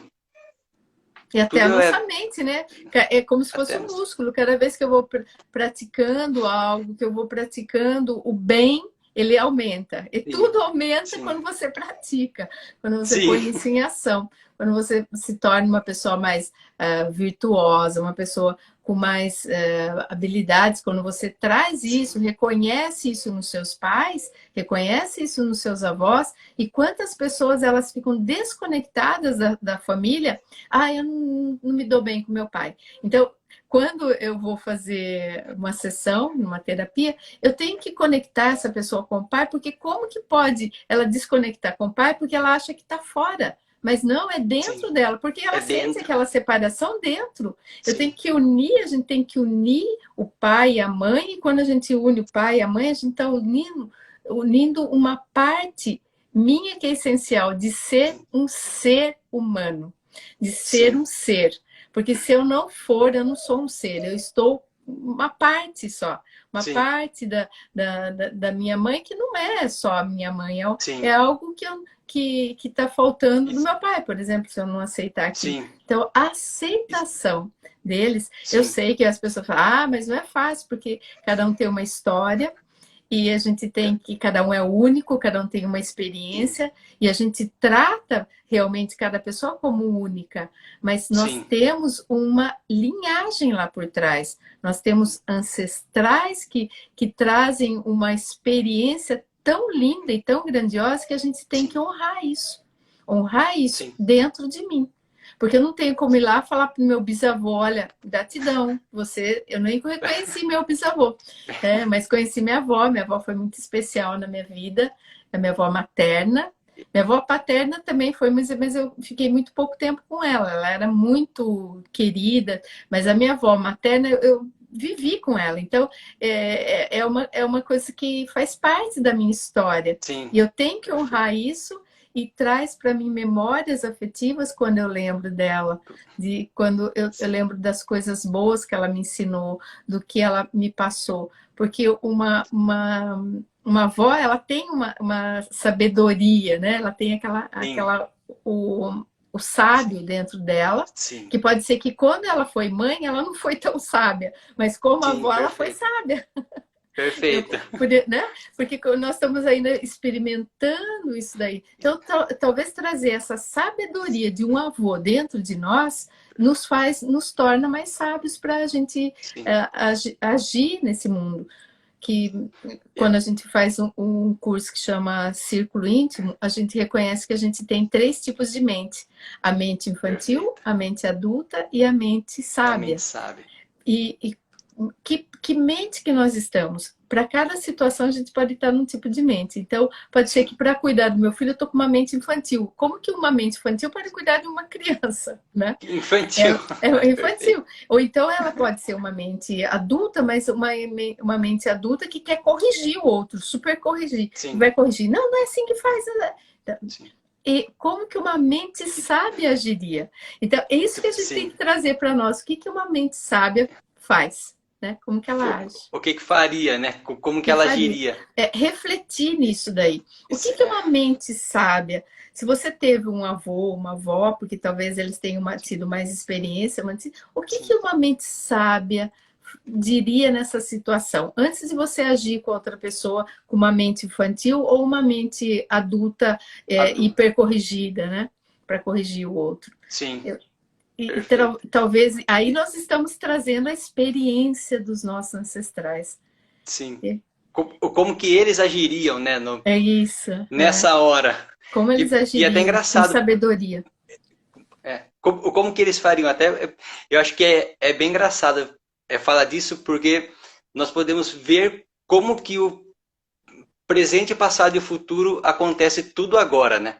Speaker 1: E até a
Speaker 2: Tudo
Speaker 1: nossa
Speaker 2: é
Speaker 1: mente, né? É como se fosse
Speaker 2: até.
Speaker 1: um músculo. Cada vez que eu vou praticando algo, que eu vou praticando o bem, ele aumenta. E
Speaker 2: Sim,
Speaker 1: tudo aumenta
Speaker 2: sim,
Speaker 1: quando você pratica, quando você
Speaker 2: sim,
Speaker 1: põe isso em ação, quando você se torna uma pessoa mais virtuosa, uma pessoa com mais habilidades, quando você traz isso,
Speaker 2: sim,
Speaker 1: reconhece isso nos seus pais, reconhece isso nos seus avós, e quantas pessoas elas ficam desconectadas da família. Eu não me dou bem com meu pai. Então, quando eu vou fazer uma sessão, uma terapia, eu tenho que conectar essa pessoa com o pai, porque como que pode ela desconectar com o pai? Porque ela acha que está fora. Mas não, é
Speaker 2: sim.
Speaker 1: dentro dela, porque ela
Speaker 2: É
Speaker 1: sente
Speaker 2: dentro.
Speaker 1: aquela separação dentro. Eu tenho
Speaker 2: Sim,
Speaker 1: que unir, a gente tem que unir o pai e a mãe, e quando a gente une o pai e a mãe, a gente está unindo uma parte minha que é essencial, de ser um ser humano, de ser
Speaker 2: sim,
Speaker 1: um ser. Porque se eu não for, eu não sou um ser, eu estou uma parte só, uma
Speaker 2: sim,
Speaker 1: parte da minha mãe que não é só a minha mãe, é
Speaker 2: sim.
Speaker 1: algo que está faltando do meu pai, por exemplo, se eu não aceitar aquilo.
Speaker 2: Sim,
Speaker 1: Então, a aceitação deles, eu
Speaker 2: sim,
Speaker 1: sei que as pessoas falam, mas não é fácil, porque cada um tem uma história, e a gente tem que, cada um é único, cada um tem uma
Speaker 2: sim,
Speaker 1: experiência, e a gente trata realmente cada pessoa como única, mas nós
Speaker 2: sim,
Speaker 1: temos uma linhagem lá por trás, nós temos ancestrais que trazem uma experiência tão linda e tão grandiosa que a gente tem que
Speaker 2: sim.
Speaker 1: honrar isso. honrar isso
Speaker 2: sim,
Speaker 1: dentro de mim. Porque eu não tenho como ir lá falar para o meu bisavô, olha, gratidão, eu nem reconheci meu bisavô, mas conheci minha avó foi muito especial na minha vida, a minha avó materna. Minha avó paterna também foi, mas eu fiquei muito pouco tempo com ela era muito querida, mas a minha avó materna eu vivi com ela, então é uma coisa que faz parte da minha história,
Speaker 2: sim,
Speaker 1: e eu tenho que
Speaker 2: perfeito.
Speaker 1: honrar isso e traz para mim memórias afetivas quando eu lembro dela, de quando eu
Speaker 2: Sim,
Speaker 1: lembro das coisas boas que ela me ensinou, do que ela me passou. Porque uma avó, ela tem uma sabedoria, né? Ela tem
Speaker 2: sim,
Speaker 1: o sábio
Speaker 2: sim,
Speaker 1: dentro dela,
Speaker 2: sim,
Speaker 1: que pode ser que quando ela foi mãe, ela não foi tão sábia, mas como
Speaker 2: sim,
Speaker 1: avó, ela foi
Speaker 2: perfeito.
Speaker 1: sábia. Eu,
Speaker 2: Perfeito.
Speaker 1: né? Porque nós estamos ainda experimentando isso daí. Então, talvez trazer essa sabedoria de um avô dentro de nós nos torna mais sábios para a gente
Speaker 2: Sim.
Speaker 1: agir nesse mundo. Que
Speaker 2: É,
Speaker 1: quando a gente faz um curso que chama Círculo Íntimo, a gente reconhece que a gente tem 3 tipos de mente: a mente infantil,
Speaker 2: perfeito.
Speaker 1: a mente adulta e a mente
Speaker 2: E a mente
Speaker 1: sábia.
Speaker 2: sabe.
Speaker 1: E que mente que nós estamos? Para cada situação a gente pode estar num tipo de mente. Então, pode ser que
Speaker 2: Sim.
Speaker 1: para cuidar do meu filho eu estou com uma mente infantil. Como que uma mente infantil pode cuidar de uma criança, né?
Speaker 2: Infantil.
Speaker 1: Ela é
Speaker 2: Perfeito.
Speaker 1: infantil. Ou então ela pode ser uma mente adulta, mas uma mente adulta que quer corrigir o outro, super corrigir. E
Speaker 2: Sim,
Speaker 1: vai corrigir. Não, não é assim que faz.
Speaker 2: sim.
Speaker 1: E como que uma mente
Speaker 2: E-
Speaker 1: sábia agiria? Então, é isso que a gente tem
Speaker 2: Sim.
Speaker 1: que trazer para nós. O que que uma mente sábia faz? Né? Como que ela age?
Speaker 2: O que que faria, né? Como
Speaker 1: O
Speaker 2: que
Speaker 1: que
Speaker 2: ela
Speaker 1: faria?
Speaker 2: agiria?
Speaker 1: Refletir nisso daí. O
Speaker 2: Isso
Speaker 1: que que
Speaker 2: é.
Speaker 1: uma mente sábia? Se você teve um avô, uma avó, porque talvez eles tenham tido mais experiência, o que que
Speaker 2: Sim.
Speaker 1: uma mente sábia diria nessa situação? Antes de você agir com outra pessoa com uma mente infantil ou uma mente adulta,
Speaker 2: Adulta.
Speaker 1: hipercorrigida, né? Para corrigir o outro.
Speaker 2: Sim.
Speaker 1: Eu, e
Speaker 2: Perfeito.
Speaker 1: talvez aí nós estamos trazendo a experiência dos nossos ancestrais.
Speaker 2: Sim. Como que eles agiriam, né?
Speaker 1: É isso.
Speaker 2: Nessa hora.
Speaker 1: Como eles
Speaker 2: E até
Speaker 1: agiriam com
Speaker 2: engraçado.
Speaker 1: sabedoria.
Speaker 2: Como que eles fariam? Até eu acho que é bem engraçado falar disso, porque nós podemos ver como que o presente, passado e o futuro acontece tudo agora, né?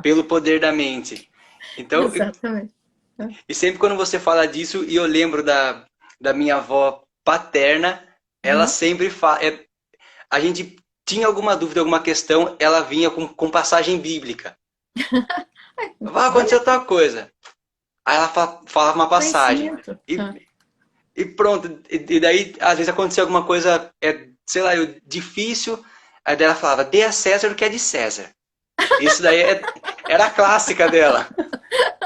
Speaker 2: Pelo poder da mente. Então,
Speaker 1: Exatamente.
Speaker 2: e sempre quando você fala disso, e eu lembro da minha avó paterna, ela
Speaker 1: Uhum.
Speaker 2: sempre fala. A gente tinha alguma dúvida, alguma questão, ela vinha com passagem bíblica. Vai
Speaker 1: Olha
Speaker 2: acontecer tal coisa. Aí ela falava uma passagem.
Speaker 1: conhecimento.
Speaker 2: E pronto. E daí, às vezes, acontecia alguma coisa, sei lá, difícil. Aí dela falava, dê a César o que é de César. Isso daí era a clássica dela.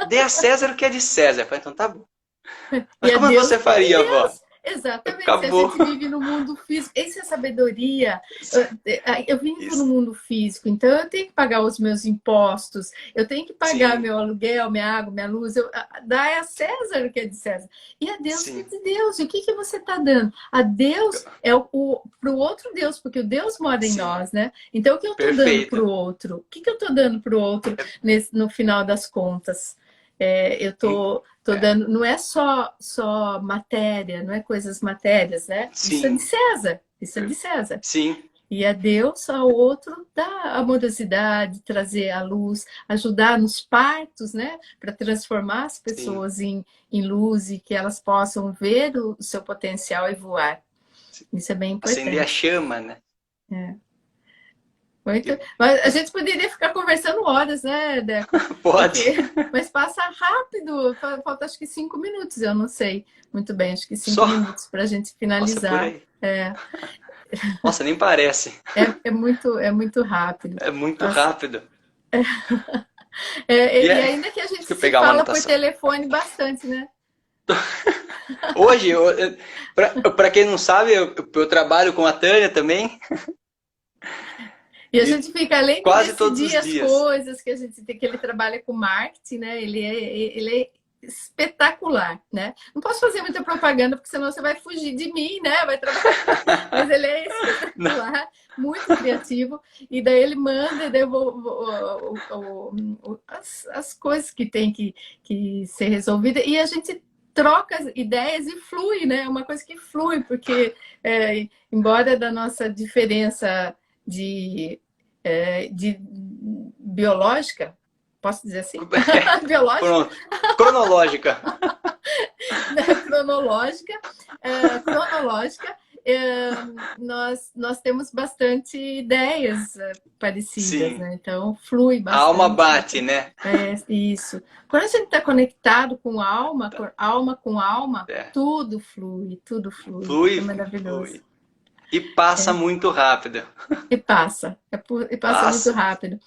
Speaker 2: Dê a César o que é de César. Eu falei, então tá bom.
Speaker 1: E
Speaker 2: Mas
Speaker 1: é
Speaker 2: como
Speaker 1: Deus
Speaker 2: você
Speaker 1: o que é de
Speaker 2: faria, avó?
Speaker 1: Deus. Exatamente. Se a
Speaker 2: Acabou.
Speaker 1: gente vive no mundo físico, essa é a sabedoria. Eu vivo no
Speaker 2: Isso.
Speaker 1: mundo físico, então eu tenho que pagar os meus impostos, eu tenho que pagar
Speaker 2: Sim,
Speaker 1: meu aluguel, minha água, minha luz. Dá a César o que é de César. E a Deus o que é
Speaker 2: sim.
Speaker 1: de Deus. E o que que você está dando? A Deus é para o outro Deus, porque o Deus mora em
Speaker 2: Sim.
Speaker 1: nós, né? Então o que eu estou dando para
Speaker 2: Perfeito.
Speaker 1: o outro? O que que eu estou dando para o outro no final das contas? Eu tô
Speaker 2: É,
Speaker 1: dando, não é só matéria, não é coisas matérias, né? Isso é de
Speaker 2: sim.
Speaker 1: César, isso é de César.
Speaker 2: Sim.
Speaker 1: E a Deus, ao outro, dá amorosidade, trazer a luz, ajudar nos partos, né? Para transformar as
Speaker 2: Sim.
Speaker 1: pessoas em luz e que elas possam ver o seu potencial e voar. Isso é bem
Speaker 2: Acender a
Speaker 1: importante.
Speaker 2: chama, né?
Speaker 1: É. Muito. Mas a gente poderia ficar conversando horas, né, Deco?
Speaker 2: Pode.
Speaker 1: Mas passa rápido. Falta acho que 5 minutos, eu não sei muito bem, acho que cinco
Speaker 2: Só.
Speaker 1: minutos para a gente
Speaker 2: Nossa, por
Speaker 1: finalizar.
Speaker 2: aí.
Speaker 1: É,
Speaker 2: Nossa, nem parece.
Speaker 1: é muito rápido.
Speaker 2: É muito
Speaker 1: Nossa.
Speaker 2: rápido.
Speaker 1: É,
Speaker 2: E
Speaker 1: e
Speaker 2: é.
Speaker 1: ainda que a
Speaker 2: Deixa
Speaker 1: gente
Speaker 2: eu
Speaker 1: se
Speaker 2: pegar uma
Speaker 1: fala por
Speaker 2: anotação.
Speaker 1: telefone bastante, né?
Speaker 2: Hoje, para quem não sabe, eu trabalho com a Tânia também.
Speaker 1: E a
Speaker 2: E
Speaker 1: gente fica, além de
Speaker 2: quase todos
Speaker 1: decidir
Speaker 2: os
Speaker 1: as
Speaker 2: dias.
Speaker 1: coisas que a gente tem, que ele trabalha com marketing, né? Ele espetacular, né? Não posso fazer muita propaganda, porque senão você vai fugir de mim, né? Vai trabalhar. Mas ele é espetacular, muito criativo. E daí ele manda, e daí eu as coisas que tem que ser resolvidas. E a gente troca as ideias e flui, né? É uma coisa que flui, porque embora da nossa diferença de biológica, posso dizer assim? Biológica?
Speaker 2: Pronto. Cronológica.
Speaker 1: Cronológica, cronológica, nós temos bastante ideias parecidas,
Speaker 2: Sim.
Speaker 1: né? Então flui
Speaker 2: A alma
Speaker 1: bastante.
Speaker 2: bate, né?
Speaker 1: Isso. Quando a gente está conectado com alma com alma,
Speaker 2: É.
Speaker 1: tudo flui, tudo flui. É
Speaker 2: Flui,
Speaker 1: maravilhoso.
Speaker 2: flui. E passa muito rápido.
Speaker 1: E passa, e passa muito
Speaker 2: Passa.
Speaker 1: rápido.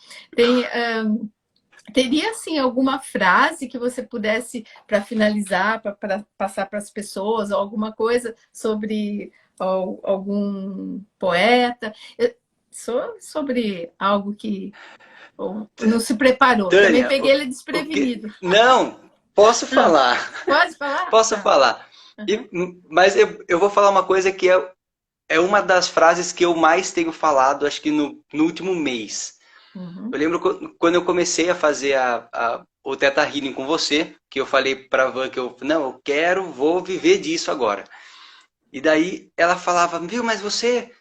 Speaker 1: Teria, assim, alguma frase que você pudesse, para finalizar, para passar para as pessoas, ou alguma coisa sobre algum poeta? Sobre algo que não se preparou. Também
Speaker 2: Tânia,
Speaker 1: peguei ele
Speaker 2: o que...
Speaker 1: desprevenido.
Speaker 2: Não, posso
Speaker 1: Não,
Speaker 2: falar.
Speaker 1: pode falar?
Speaker 2: Posso
Speaker 1: Tá.
Speaker 2: falar. Mas eu vou falar uma coisa que é uma das frases que eu mais tenho falado, acho que no último mês.
Speaker 1: Uhum,
Speaker 2: Eu lembro quando eu comecei a fazer o Theta Healing com você, que eu falei pra Van que não, vou viver disso agora. E daí ela falava, viu, mas você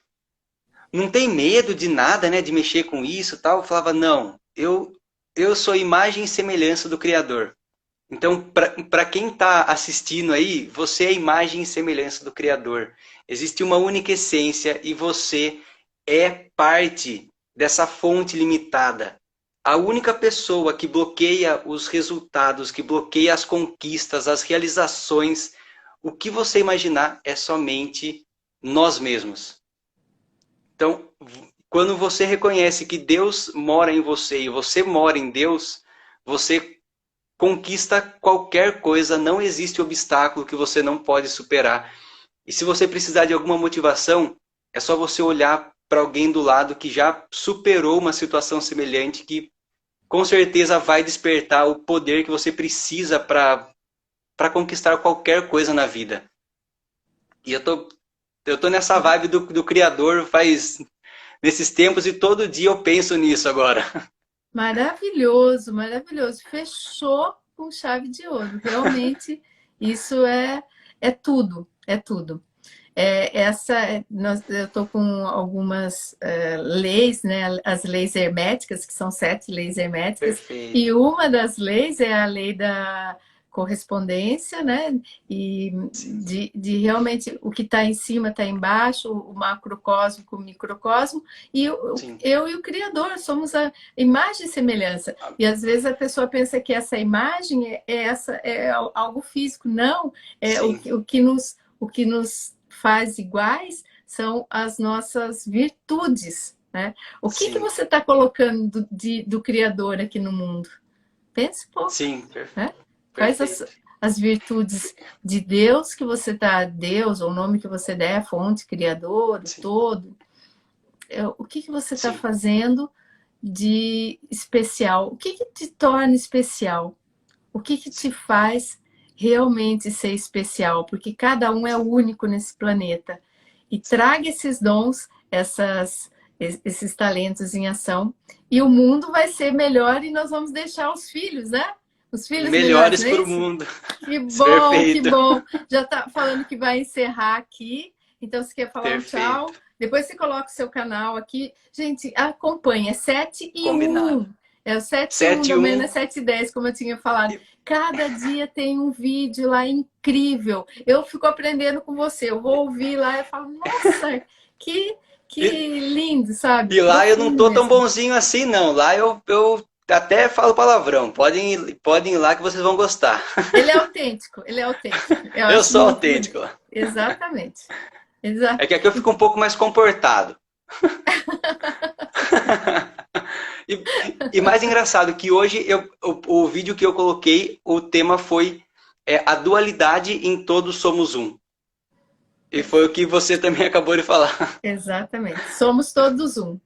Speaker 2: não tem medo de nada, né, de mexer com isso e tal? Eu falava, não, eu sou imagem e semelhança do Criador. Então, para quem está assistindo aí, você é a imagem e semelhança do Criador. Existe uma única essência e você é parte dessa fonte limitada. A única pessoa que bloqueia os resultados, que bloqueia as conquistas, as realizações, o que você imaginar é somente nós mesmos. Então, quando você reconhece que Deus mora em você e você mora em Deus, você conquista qualquer coisa, não existe obstáculo que você não pode superar. E se você precisar de alguma motivação, é só você olhar para alguém do lado que já superou uma situação semelhante, que com certeza vai despertar o poder que você precisa para conquistar qualquer coisa na vida. E eu tô nessa vibe do Criador faz nesses tempos e todo dia eu penso nisso agora.
Speaker 1: maravilhoso, maravilhoso. Fechou com chave de ouro. Realmente, isso é tudo, é tudo. Eu estou com algumas leis, né? As leis herméticas, que são 7 leis herméticas,
Speaker 2: Perfeito.
Speaker 1: e uma das leis é a lei da correspondência, né? E
Speaker 2: Sim,
Speaker 1: de realmente o que está em cima está embaixo, o macrocosmo com o microcosmo, e
Speaker 2: sim.
Speaker 1: eu e o Criador somos a imagem e semelhança. E às vezes a pessoa pensa que essa imagem é algo físico. Não, é
Speaker 2: Sim,
Speaker 1: o que nos faz iguais são as nossas virtudes, né? O que
Speaker 2: sim,
Speaker 1: você está colocando do Criador aqui no mundo? Pense um pouco,
Speaker 2: sim,
Speaker 1: né? Quais
Speaker 2: perfeito.
Speaker 1: as virtudes de Deus que você está, Deus, ou o nome que você der, fonte, Criador, o
Speaker 2: Sim,
Speaker 1: todo. O que você está
Speaker 2: sim,
Speaker 1: fazendo de especial? O que te torna especial? O que te
Speaker 2: sim,
Speaker 1: faz realmente ser especial? Porque cada um é
Speaker 2: sim,
Speaker 1: único nesse planeta. E
Speaker 2: sim.
Speaker 1: traga esses dons, esses talentos em ação, e o mundo vai ser melhor e nós vamos deixar os filhos, né? Os filhos melhores,
Speaker 2: Melhores
Speaker 1: não é
Speaker 2: para o
Speaker 1: isso?
Speaker 2: mundo.
Speaker 1: Que bom, que
Speaker 2: Perfeito,
Speaker 1: bom. Já está falando que vai encerrar aqui. Então, você quer falar um tchau?
Speaker 2: perfeito.
Speaker 1: Depois você coloca o seu canal aqui. Gente, acompanha. É 7 e
Speaker 2: Combinado.
Speaker 1: 1. É o 7 e 1
Speaker 2: Sete
Speaker 1: da
Speaker 2: e
Speaker 1: manhã,
Speaker 2: um.
Speaker 1: 7 e 10, como eu tinha falado.
Speaker 2: E-
Speaker 1: Cada dia tem um vídeo lá incrível. Eu fico aprendendo com você. Eu vou ouvir lá e falo, nossa, que,
Speaker 2: e-
Speaker 1: que lindo, sabe?
Speaker 2: E lá eu não
Speaker 1: Profundo
Speaker 2: tô tão
Speaker 1: mesmo.
Speaker 2: bonzinho assim, não. Lá eu até falo palavrão. Podem ir lá que vocês vão gostar.
Speaker 1: Ele é autêntico, ele é autêntico. Eu
Speaker 2: Eu
Speaker 1: acho
Speaker 2: sou
Speaker 1: muito
Speaker 2: autêntico
Speaker 1: bonito.
Speaker 2: lá.
Speaker 1: Exatamente. Exato.
Speaker 2: É que aqui eu fico um pouco mais comportado. E, e mais engraçado que hoje o vídeo que eu coloquei, o tema foi a dualidade em todos somos um. E foi o que você também acabou de falar.
Speaker 1: Exatamente. Somos todos um.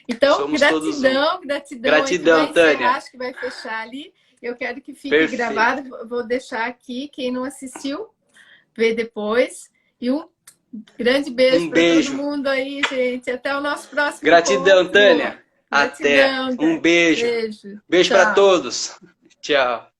Speaker 1: Então,
Speaker 2: Somos todos um.
Speaker 1: gratidão, gratidão aí que vai
Speaker 2: Gratidão,
Speaker 1: encerrar,
Speaker 2: Tânia.
Speaker 1: acho que vai fechar ali. Eu quero que fique
Speaker 2: Perfeito.
Speaker 1: gravado. Vou deixar aqui. Quem não assistiu, vê depois. E um grande beijo para todo mundo aí, gente. Até o nosso próximo
Speaker 2: Gratidão,
Speaker 1: encontro.
Speaker 2: Tânia.
Speaker 1: Gratidão.
Speaker 2: Até. Um beijo.
Speaker 1: Beijo.
Speaker 2: Beijo para
Speaker 1: Tchau.
Speaker 2: todos. Tchau.